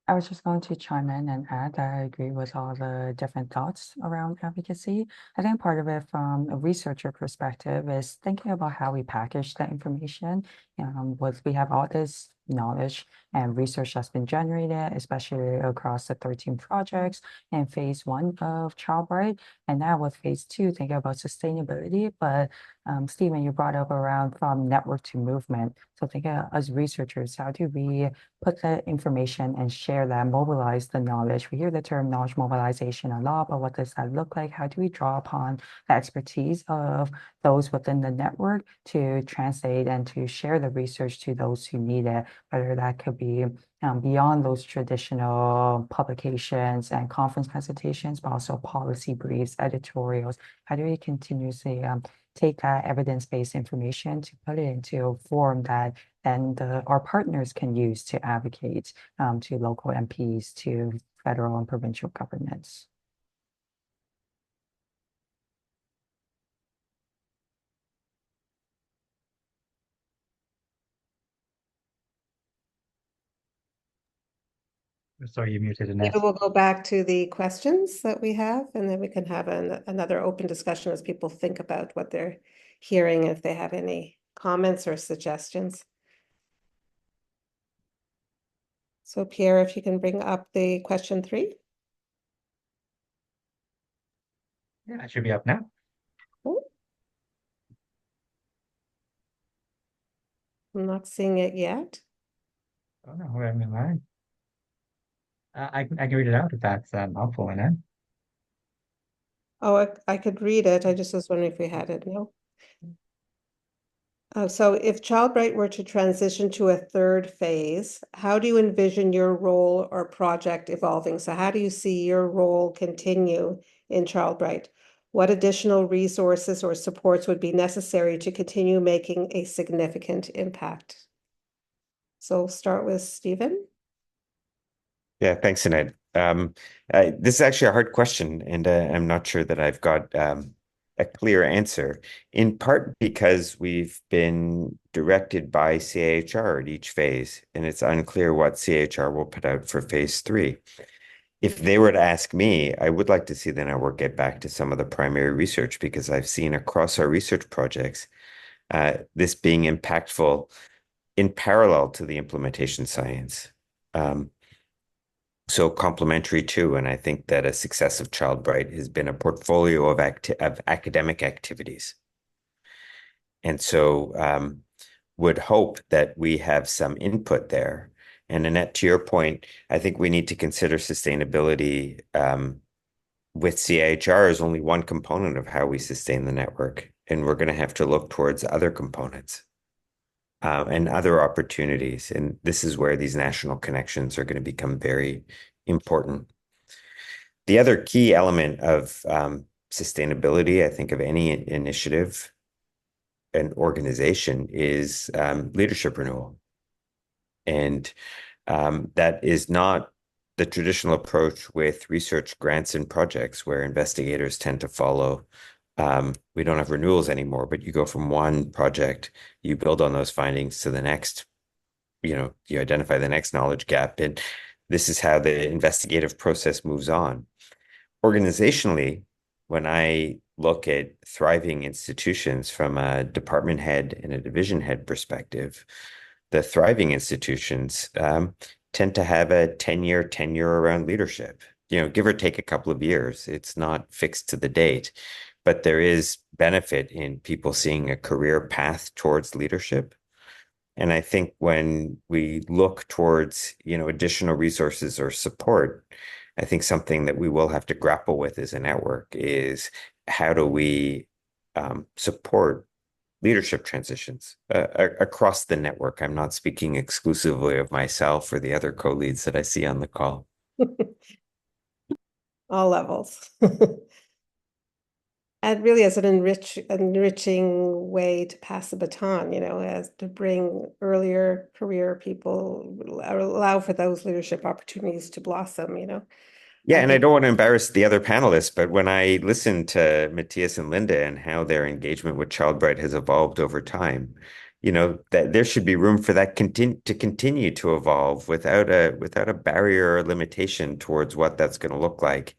I was just going to chime in and add that I agree with all the different thoughts around advocacy. I think part of it from a researcher perspective is thinking about how we package that information. We have all this knowledge and research that's been generated, especially across the 13 projects in phase 1 of ChildBright. And now with phase 2, thinking about sustainability. But Stephen, you brought up around from network to movement. So thinking as researchers, how do we put the information and share that, mobilize the knowledge? We hear the term knowledge mobilization a lot, but what does that look like? How do we draw upon the expertise of those within the network to translate and to share the research to those who need it, whether that could be beyond those traditional publications and conference presentations, but also policy briefs, editorials? How do we continuously take that evidence-based information to put it into a form that then our partners can use to advocate to local MPs, to federal and provincial governments? Sorry, you muted, Annette. Maybe we'll go back to the questions that we have, and then we can have another open discussion as people think about what they're hearing, if they have any comments or suggestions. So Pierre, if you can bring up the question 3. Yeah, it should be up now. Oh. I'm not seeing it yet. Oh no, we're in line. I can read it out if that's helpful, Annette. Oh, I could read it. I just was wondering if we had it. No. So if ChildBright were to transition to a 3rd phase, how do you envision your role or project evolving? So how do you see your role continue in ChildBright? What additional resources or supports would be necessary to continue making a significant impact? So start with Stephen. Yeah, thanks, Annette. This is actually a hard question, and I'm not sure that I've got a clear answer, in part because we've been directed by CIHR at each phase, and it's unclear what CIHR will put out for phase 3. If they were to ask me, I would like to see the network get back to some of the primary research, because I've seen across our research projects this being impactful in parallel to the implementation science. So complementary too, and I think that a success of ChildBright has been a portfolio of academic activities. And so would hope that we have some input there. And Annette, to your point, I think we need to consider sustainability with CIHR as only one component of how we sustain the network. And we're going to have to look towards other components and other opportunities. And this is where these national connections are going to become very important. The other key element of sustainability, I think, of any initiative and organization is leadership renewal. And that is not the traditional approach with research grants and projects where investigators tend to follow. We don't have renewals anymore, but you go from one project, you build on those findings to the next, you identify the next knowledge gap. And this is how the investigative process moves on. Organizationally, when I look at thriving institutions from a department head and a division head perspective, the thriving institutions tend to have a 10-year tenure around leadership, give or take a couple of years. It's not fixed to the date, but there is benefit in people seeing a career path towards leadership. And I think when we look towards, additional resources or support, I think something that we will have to grapple with as a network is how do we support leadership transitions across the network. I'm not speaking exclusively of myself or the other co-leads that I see on the call. All levels. And really as an enriching way to pass the baton, as to bring earlier career people, allow for those leadership opportunities to blossom, Yeah, and I don't want to embarrass the other panelists, but when I listen to Matthias and Linda and how their engagement with ChildBright has evolved over time, that there should be room for that to continue to evolve without a barrier or limitation towards what that's going to look like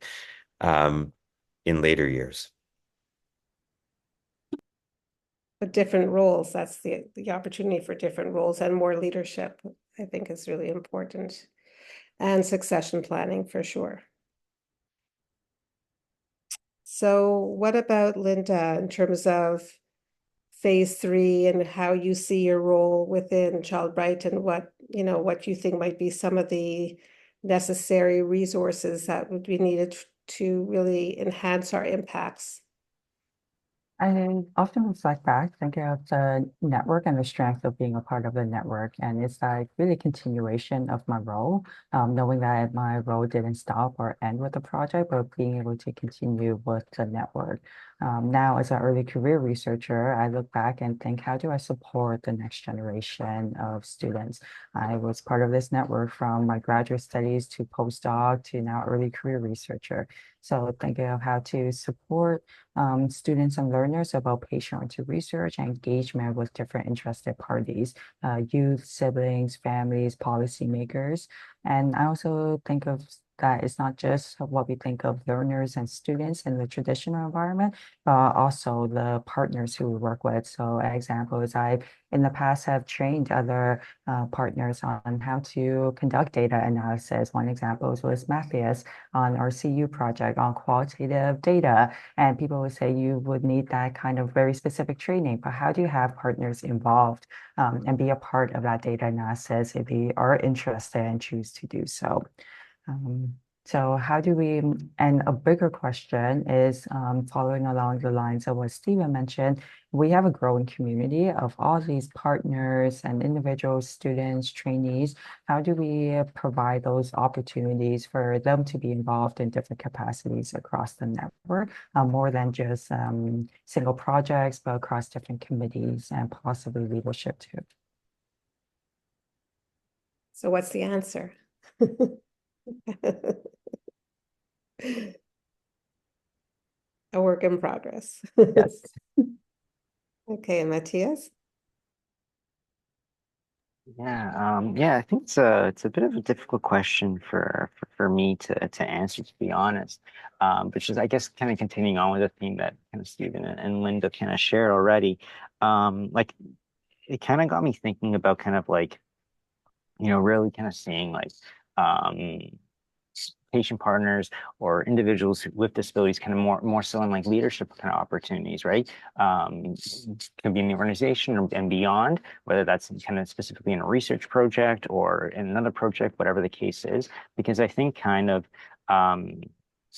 in later years. But different roles, that's the opportunity for different roles and more leadership I think is really important. And succession planning for sure. So what about Linda in terms of phase 3 and how you see your role within ChildBright and what you think might be some of the necessary resources that would be needed to really enhance our impacts? I often reflect back, thinking of the network and the strength of being a part of the network. And it's like really continuation of my role, knowing that my role didn't stop or end with the project, but being able to continue with the network. Now, as an early career researcher, I look back and think, how do I support the next generation of students? I was part of this network from my graduate studies to postdoc to now early career researcher. So thinking of how to support students and learners about patient-oriented research and engagement with different interested parties, youth, siblings, families, policymakers. And I also think of that it's not just what we think of learners and students in the traditional environment, but also the partners who we work with. So an example is I, in the past, have trained other partners on how to conduct data analysis. One example was Matthias on our CU project on qualitative data. And people would say you would need that kind of very specific training, but how do you have partners involved and be a part of that data analysis if they are interested and choose to do so? So how do we, and a bigger question is following along the lines of what Stephen mentioned, we have a growing community of all these partners and individuals, students, trainees. How do we provide those opportunities for them to be involved in different capacities across the network, more than just single projects, but across different committees and possibly leadership too? So what's the answer? A work in progress. Yes. Okay, Matthias? Yeah, I think it's a bit of a difficult question for me to answer, to be honest. But just I guess kind of continuing on with the theme that kind of Stephen and Linda kind of shared already. Like it kind of got me thinking about kind of like, really kind of seeing like um patient partners or individuals with disabilities kind of more so in like leadership kind of opportunities, right? Can be in the organization and beyond, whether that's kind of specifically in a research project or in another project, whatever the case is, because I think kind of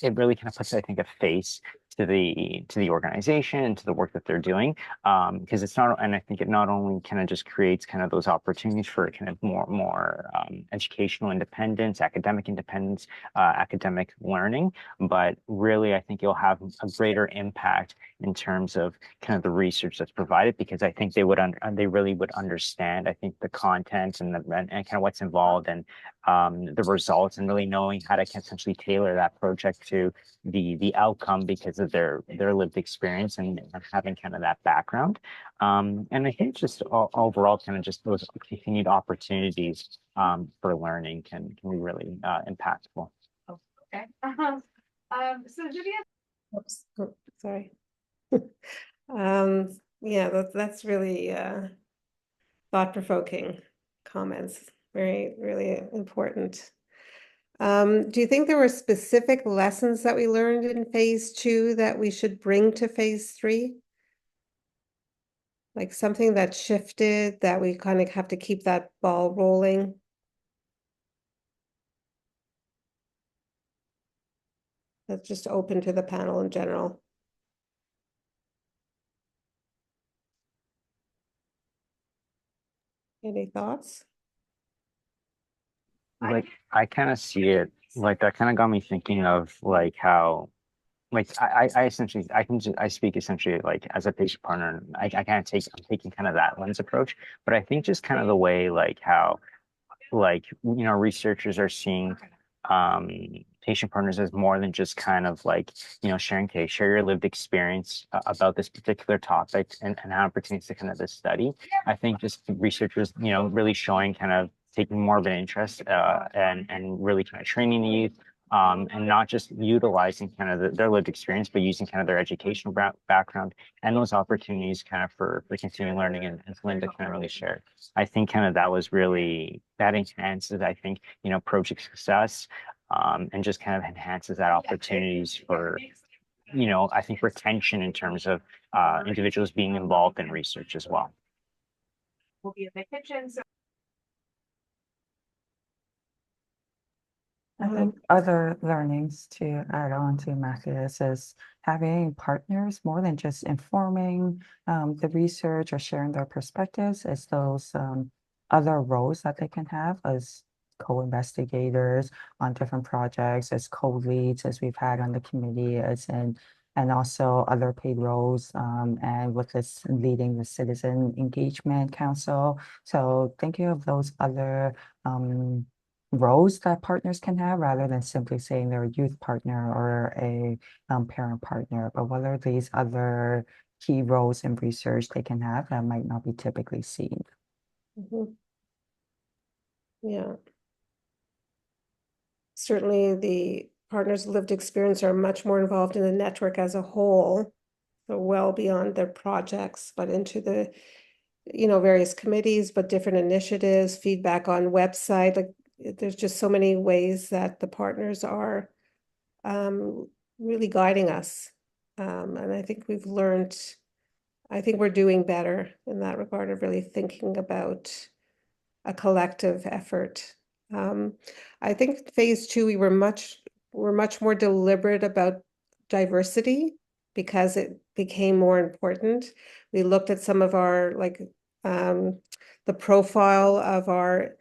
it really kind of puts, I think, a face to the organization and to the work that they're doing. Because it's not, and I think it not only kind of just creates kind of those opportunities for kind of more educational independence, academic independence, academic learning, but really I think it'll have a greater impact in terms of kind of the research that's provided, because I think they really would understand, I think, the content and kind of what's involved and the results, and really knowing how to essentially tailor that project to the outcome because of their lived experience and having kind of that background. And I think just overall kind of just those continued opportunities for learning can be really impactful. Okay. So Vivian. Oops, oh, sorry. Yeah, that's really thought-provoking comments. Very, really important. Do you think there were specific lessons that we learned in phase 2 that we should bring to phase 3? Like something that shifted that we kind of have to keep that ball rolling? That's just open to the panel in general. Any thoughts? Like I kind of see it like that kind of got me thinking of like how like I essentially I speak essentially like as a patient partner. I kind of I'm taking kind of that lens approach, but I think just kind of the way like how like researchers are seeing um patient partners as more than just kind of like sharing, okay, share your lived experience about this particular topic and how it pertains to kind of this study. I think just researchers really showing kind of taking more of an interest and really kind of training the youth and not just utilizing kind of their lived experience, but using kind of their educational background and those opportunities kind of for continuing learning, and as Linda kind of really shared. I think kind of that was really, that enhances, I think, you know, project success, and just kind of enhances that opportunities for, you know, I think retention in terms of individuals being involved in research as well. Will be in the kitchen, so. I think other learnings to add on to Matthias is having partners more than just informing the research or sharing their perspectives, is those other roles that they can have as co-investigators on different projects, as co-leads, as we've had on the committee, and also other paid roles, and with this leading the Citizen Engagement Council. So thinking of those other roles that partners can have, rather than simply saying they're a youth partner or a parent partner, but what are these other key roles in research they can have that might not be typically seen. Yeah. Certainly the partners' lived experience are much more involved in the network as a whole, so well beyond their projects, but into the, you know, various committees, but different initiatives, feedback on website. Like, there's just so many ways that the partners are really guiding us. And I think we've learned, I think we're doing better in that regard of really thinking about a collective effort. I think phase 2, we're much more deliberate about diversity because it became more important. We looked at some of our, like, the profile of our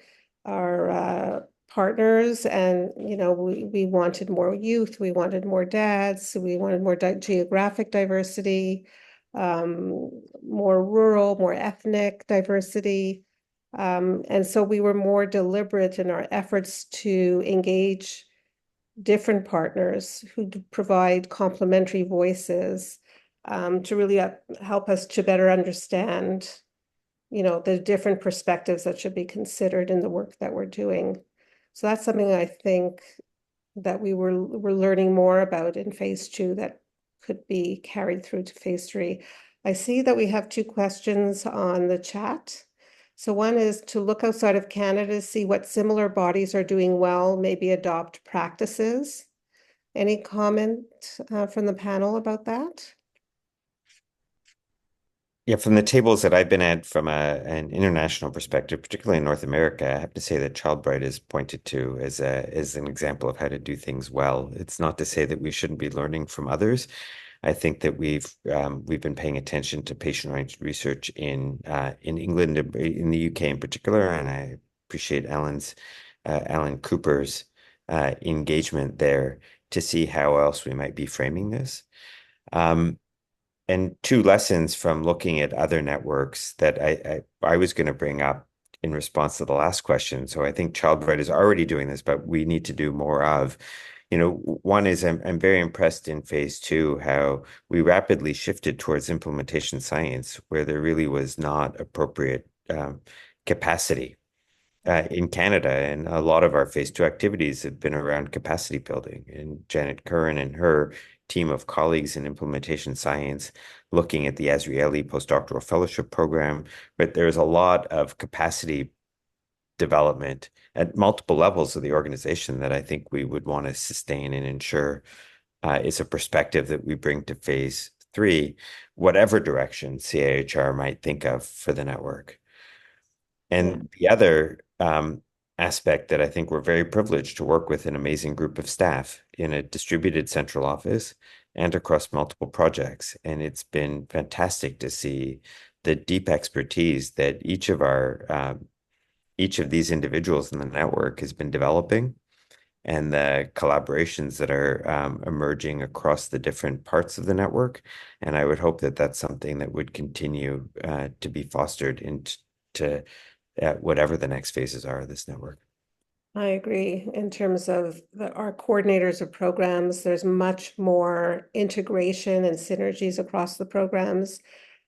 partners, and, you know, we wanted more youth, we wanted more dads, we wanted more geographic diversity, more rural, more ethnic diversity. And so we were more deliberate in our efforts to engage different partners who provide complementary voices, to really help us to better understand, you know, the different perspectives that should be considered in the work that we're doing. So that's something I think that we're learning more about in phase 2 that could be carried through to phase 3. I see that we have 2 questions on the chat. So one is to look outside of Canada, see what similar bodies are doing well, maybe adopt practices. Any comment from the panel about that? Yeah, from the tables that I've been at from an international perspective, particularly in North America, I have to say that ChildBright is pointed to as an example of how to do things well. It's not to say that we shouldn't be learning from others. I think that we've been paying attention to patient-oriented research in England, in the UK in particular, and I appreciate Alan Cooper's engagement there to see how else we might be framing this. And 2 lessons from looking at other networks that I was going to bring up in response to the last question. So I think ChildBright is already doing this, but we need to do more of. You know, one is I'm very impressed in phase 2 how we rapidly shifted towards implementation science, where there really was not appropriate capacity in Canada, and a lot of our phase 2 activities have been around capacity building. And Janet Curran and her team of colleagues in implementation science looking at the Azrieli postdoctoral fellowship program, but there's a lot of capacity development at multiple levels of the organization that I think we would want to sustain and ensure is a perspective that we bring to phase 3, whatever direction CIHR might think of for the network. And the other aspect that I think we're very privileged to work with an amazing group of staff in a distributed central office and across multiple projects. And it's been fantastic to see the deep expertise that each of these individuals in the network has been developing, and the collaborations that are emerging across the different parts of the network. And I would hope that that's something that would continue to be fostered into whatever the next phases are of this network. I agree. In terms of our coordinators of programs, there's much more integration and synergies across the programs,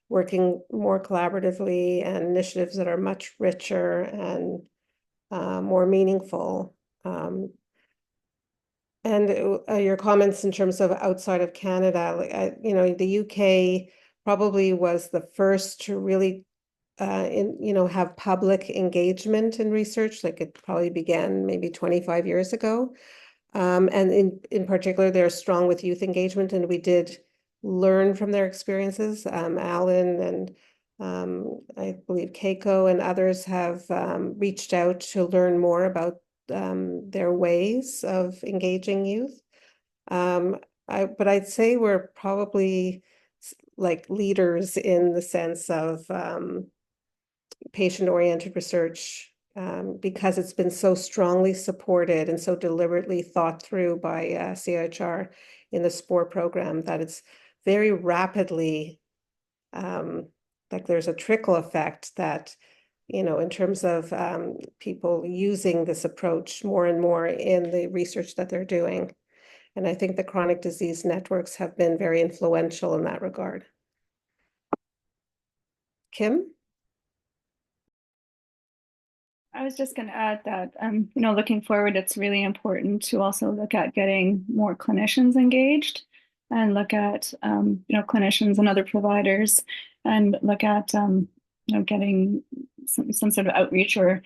working more collaboratively, and initiatives that are much richer and more meaningful. And your comments in terms of outside of Canada, like, you know, the UK probably was the first to really have public engagement in research. Like it probably began maybe 25 years ago. And in particular, they're strong with youth engagement, and we did learn from their experiences. Alan and I believe Keiko and others have reached out to learn more about their ways of engaging youth. But I'd say we're probably like leaders in the sense of patient-oriented research because it's been so strongly supported and so deliberately thought through by CIHR in the SPORE program that it's very rapidly like there's a trickle effect that, you know, in terms of people using this approach more and more in the research that they're doing. And I think the chronic disease networks have been very influential in that regard. Kim? I was just going to add that, looking forward, it's really important to also look at getting more clinicians engaged and look at, clinicians and other providers and look at, getting some sort of outreach or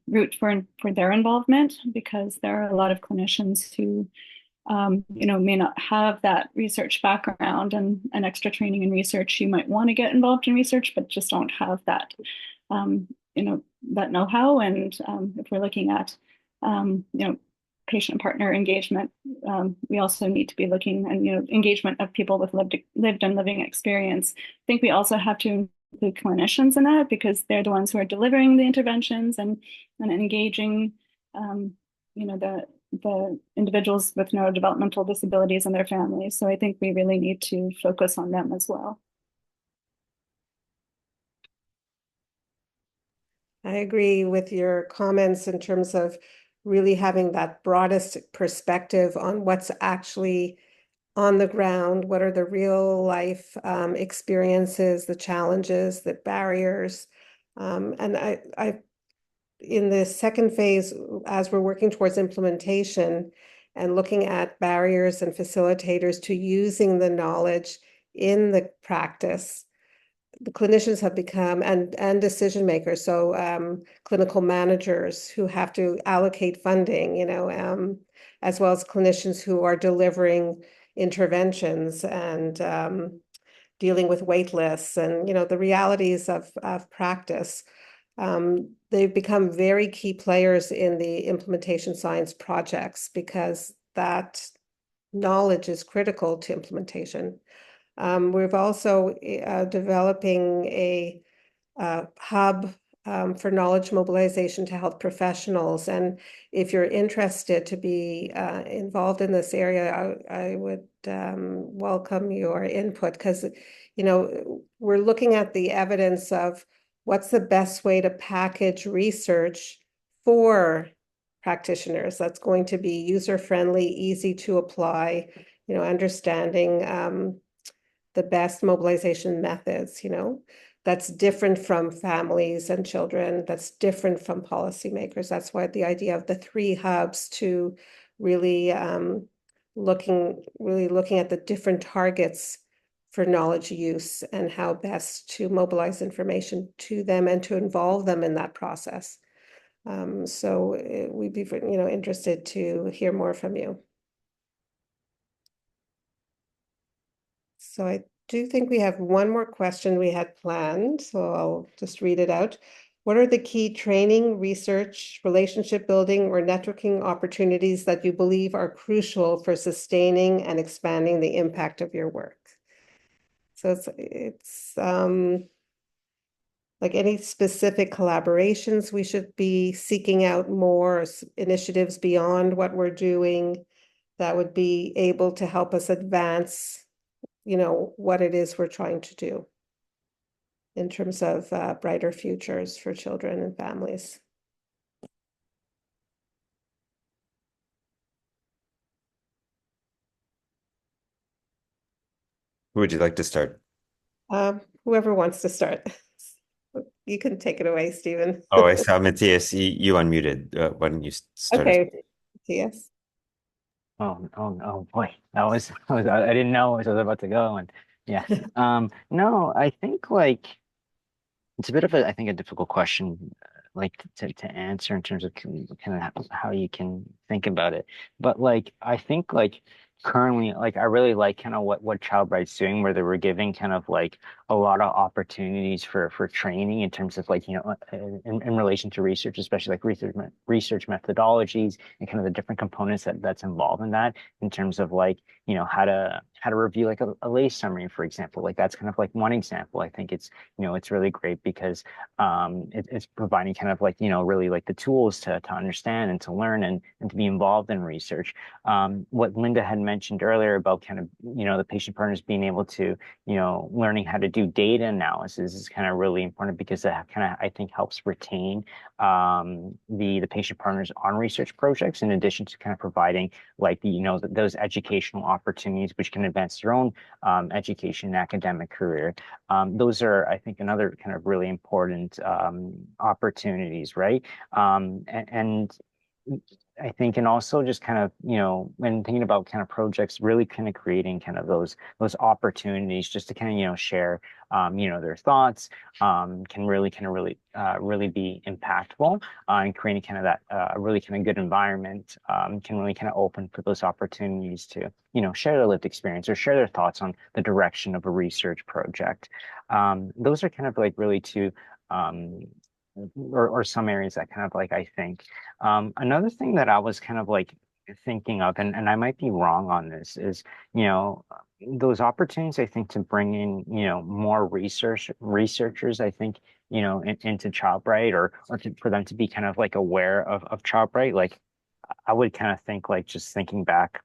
route for their involvement, because there are a lot of clinicians who, may not have that research background and extra training in research. You might want to get involved in research, but just don't have that, that know-how. And if we're looking at, patient partner engagement, we also need to be looking and, engagement of people with lived and living experience. I think we also have to include clinicians in that, because they're the ones who are delivering the interventions and engaging, the individuals with neurodevelopmental disabilities and their families. So I think we really need to focus on them as well. I agree with your comments in terms of really having that broadest perspective on what's actually on the ground, what are the real life experiences, the challenges, the barriers. And I in the second phase, as we're working towards implementation and looking at barriers and facilitators to using the knowledge in the practice, the clinicians have become and decision makers, so clinical managers who have to allocate funding, as well as clinicians who are delivering interventions and dealing with wait lists and the realities of practice. They've become very key players in the implementation science projects because that knowledge is critical to implementation. We've also developing a hub for knowledge mobilization to health professionals. And if you're interested to be involved in this area, I would welcome your input, because, we're looking at the evidence of what's the best way to package research for practitioners that's going to be user-friendly, easy to apply, understanding the best mobilization methods, that's different from families and children, that's different from policymakers. That's why the idea of the 3 hubs to really looking at the different targets for knowledge use and how best to mobilize information to them and to involve them in that process. So we'd be, interested to hear more from you. So I do think we have one more question we had planned, so I'll just read it out. What are the key training, research, relationship building, or networking opportunities that you believe are crucial for sustaining and expanding the impact of your work? So it's like any specific collaborations we should be seeking out more initiatives beyond what we're doing that would be able to help us advance, what it is we're trying to do in terms of brighter futures for children and families. Who would you like to start? Whoever wants to start. You can take it away, Stephen. Oh, I saw Matthias, you unmuted. Why don't you start? Okay, Matthias. Oh boy, I didn't know I was about to go, and yeah. No, I think like it's a bit of I think a difficult question, like to answer in terms of kind of how you can think about it. But like I think like currently, like I really like kind of what Child Bright's doing, where they were giving kind of like a lot of opportunities for training in terms of like in relation to research, especially like research methodologies and kind of the different components that's involved in that, in terms of like how to review like a lay summary, for example. Like that's kind of like one example. I think it's really great because it's providing kind of like really like the tools to understand and to learn and to be involved in research. What Linda had mentioned earlier about kind of the patient partners being able to learning how to do data analysis is kind of really important, because that kind of I think helps retain the patient partners on research projects, in addition to kind of providing like those educational opportunities which can advance their own education and academic career. Those are, I think, another kind of really important opportunities, right? And I think, and also just kind of, when thinking about kind of projects, really kind of creating kind of those opportunities just to kind of, share, their thoughts, can really kind of really be impactful, and creating kind of that really kind of good environment, can really kind of open for those opportunities to, share their lived experience or share their thoughts on the direction of a research project. Those are kind of like really two, or some areas that kind of like I think. Another thing that I was kind of like thinking of, and I might be wrong on this, is those opportunities I think to bring in more researchers, I think into Child Bright, or for them to be kind of like aware of Child Bright. Like I would kind of think, like just thinking back,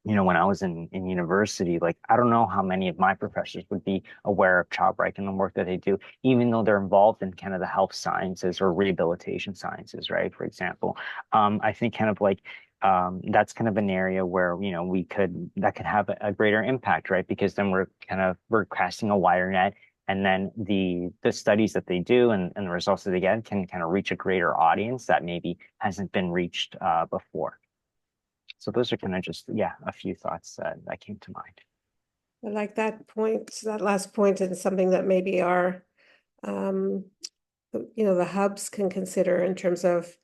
when I was in university, like I don't know how many of my professors would be aware of Child Bright and the work that they do, even though they're involved in kind of the health sciences or rehabilitation sciences, right? For example, I think kind of like that's kind of an area where that could have a greater impact, right? Because then we're casting a wider net, and then the studies that they do and the results that they get can kind of reach a greater audience that maybe hasn't been reached before. So those are kind of just, a few thoughts that came to mind. I like that point, that last point, and something that maybe our, the hubs can consider in terms of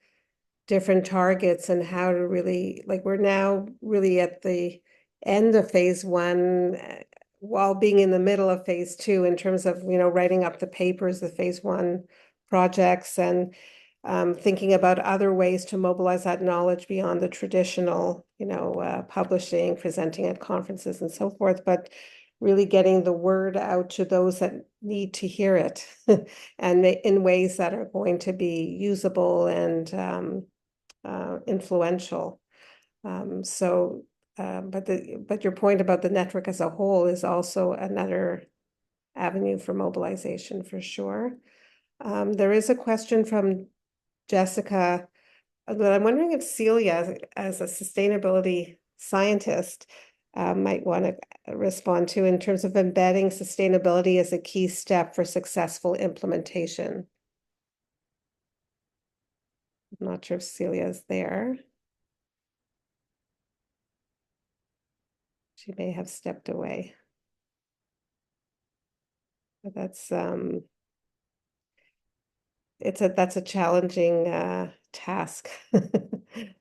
different targets and how to really, like, we're now really at the end of phase one, while being in the middle of phase two, in terms of, writing up the papers, the phase one projects, and thinking about other ways to mobilize that knowledge beyond the traditional, publishing, presenting at conferences and so forth, but really getting the word out to those that need to hear it and in ways that are going to be usable and influential. But your point about the network as a whole is also another avenue for mobilization, for sure. There is a question from Jessica, but I'm wondering if Celia, as a sustainability scientist, might want to respond to, in terms of embedding sustainability as a key step for successful implementation. I'm not sure if Celia is there. She may have stepped away. But that's that's a challenging task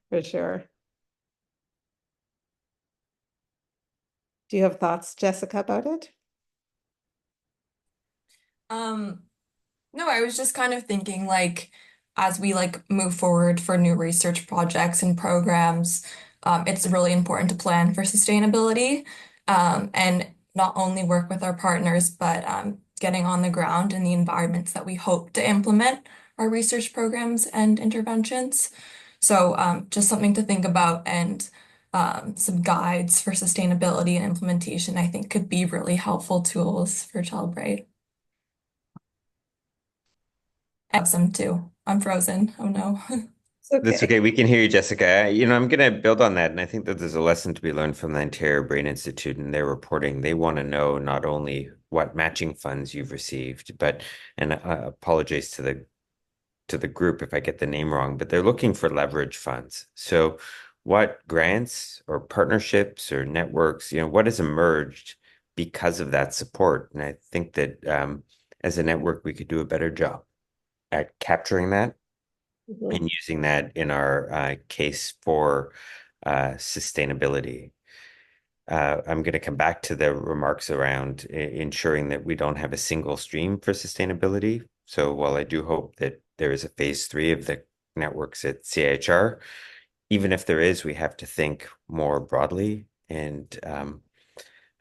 for sure. Do you have thoughts, Jessica, about it? No, I was just kind of thinking, like, as we like move forward for new research projects and programs, it's really important to plan for sustainability, and not only work with our partners, but getting on the ground in the environments that we hope to implement our research programs and interventions. So just something to think about, and some guides for sustainability and implementation, I think could be really helpful tools for Child Bright. Some too. I'm frozen. Oh no. That's okay. We can hear you, Jessica. I'm going to build on that. And I think that there's a lesson to be learned from the Ontario Brain Institute and their reporting. They want to know not only what matching funds you've received, but, and I apologize to the group if I get the name wrong, but they're looking for leverage funds. So what grants or partnerships or networks, what has emerged because of that support. And I think that as a network, we could do a better job at capturing that Mhm. and using that in our case for sustainability. I'm going to come back to the remarks around ensuring that we don't have a single stream for sustainability. So while I do hope that there is a phase 3 of the networks at CIHR, even if there is, we have to think more broadly. And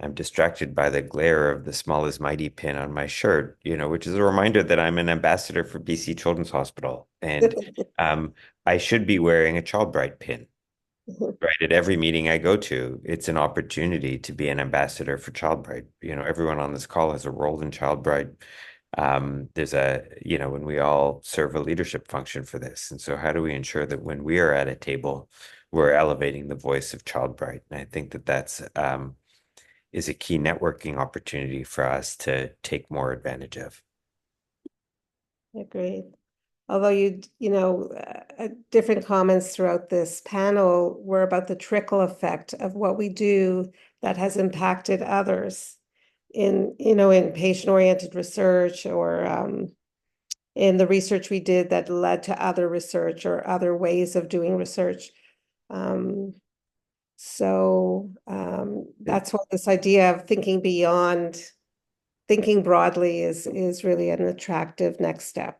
I'm distracted by the glare of the small is mighty pin on my shirt, which is a reminder that I'm an ambassador for BC Children's Hospital. And I should be wearing a Child Bride pin. Right. At every meeting I go to, it's an opportunity to be an ambassador for Child Bride. Everyone on this call has a role in Child Bride. There's when we all serve a leadership function for this. And so how do we ensure that when we are at a table, we're elevating the voice of Child Bride? And I think that that's is a key networking opportunity for us to take more advantage of. Agreed. Although different comments throughout this panel were about the trickle effect of what we do that has impacted others in patient-oriented research or in the research we did that led to other research or other ways of doing research. That's what this idea of thinking broadly is really an attractive next step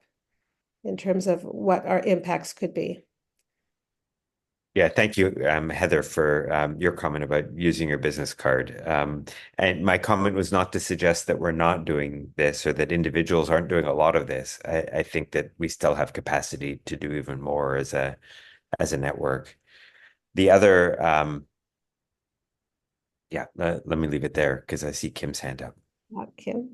in terms of what our impacts could be. Yeah, thank you, Heather, for your comment about using your business card. And my comment was not to suggest that we're not doing this or that individuals aren't doing a lot of this. I think that we still have capacity to do even more as a network. The other, let me leave it there because I see Kim's hand up. Kim?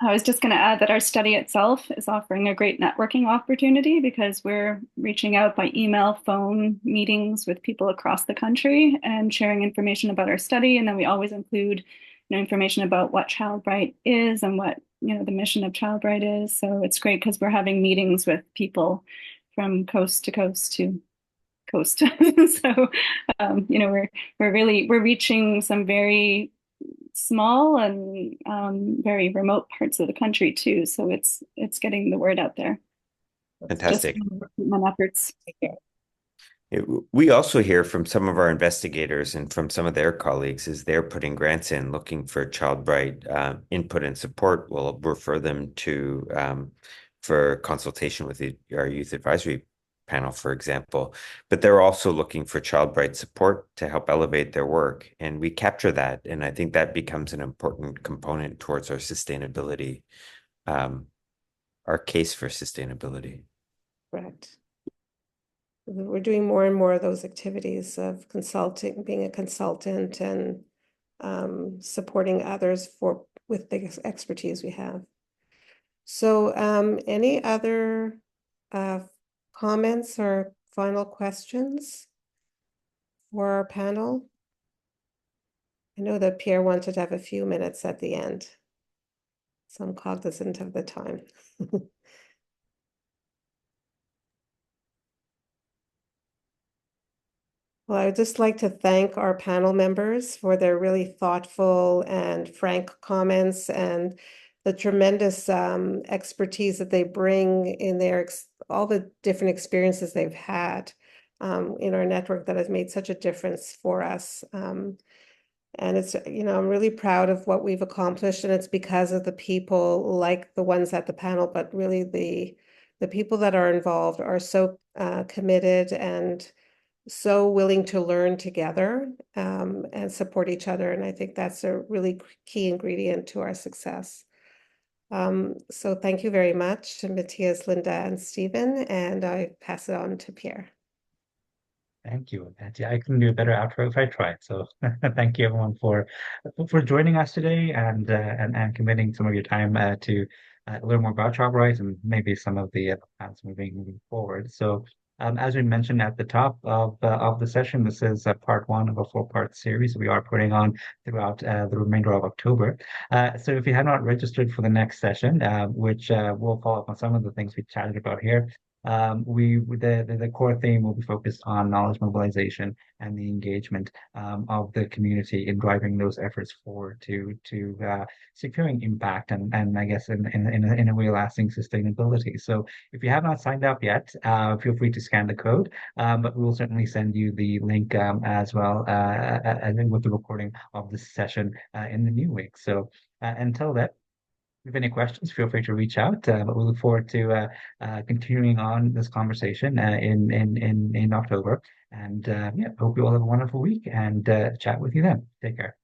I was just going to add that our study itself is offering a great networking opportunity because we're reaching out by email, phone, meetings with people across the country and sharing information about our study. And then we always include information about what Child Bride is and what the mission of Child Bride is. So it's great because we're having meetings with people from coast to coast to coast. So we're reaching some very small and very remote parts of the country too. So it's getting the word out there. Fantastic. Just efforts. We also hear from some of our investigators and from some of their colleagues as they're putting grants in, looking for Child Bride input and support. We'll refer them to for consultation with our youth advisory panel, for example, but they're also looking for Child Bride support to help elevate their work. And we capture that. And I think that becomes an important component towards our sustainability, our case for sustainability. Correct. We're doing more and more of those activities of consulting, being a consultant and supporting others with the expertise we have. So any other comments or final questions for our panel? I know that Pierre wanted to have a few minutes at the end, so I'm cognizant of the time. Well, I would just like to thank our panel members for their really thoughtful and frank comments and the tremendous expertise that they bring in all the different experiences they've had in our network that has made such a difference for us. And it's, I'm really proud of what we've accomplished, and it's because of the people like the ones at the panel, but really the people that are involved are so committed and so willing to learn together and support each other. And I think that's a really key ingredient to our success. So thank you very much to Matthias, Linda, and Stephen, and I pass it on to Pierre. Thank you, Nancy. I couldn't do a better outro if I tried. So thank you everyone for joining us today and committing some of your time to learn more about Child Bride and maybe some of the plans moving forward. So as we mentioned at the top of the session, this is part 1 of a 4-part series we are putting on throughout the remainder of October. So if you have not registered for the next session, which will follow up on some of the things we chatted about here, the core theme will be focused on knowledge mobilization and the engagement of the community in driving those efforts forward to securing impact and I guess in a way lasting sustainability. So if you have not signed up yet, feel free to scan the code, but we will certainly send you the link as well and then with the recording of this session in the new week. So until then. If you have any questions, feel free to reach out. But we look forward to continuing on this conversation in October. And yeah, hope you all have a wonderful week and chat with you then. Take care.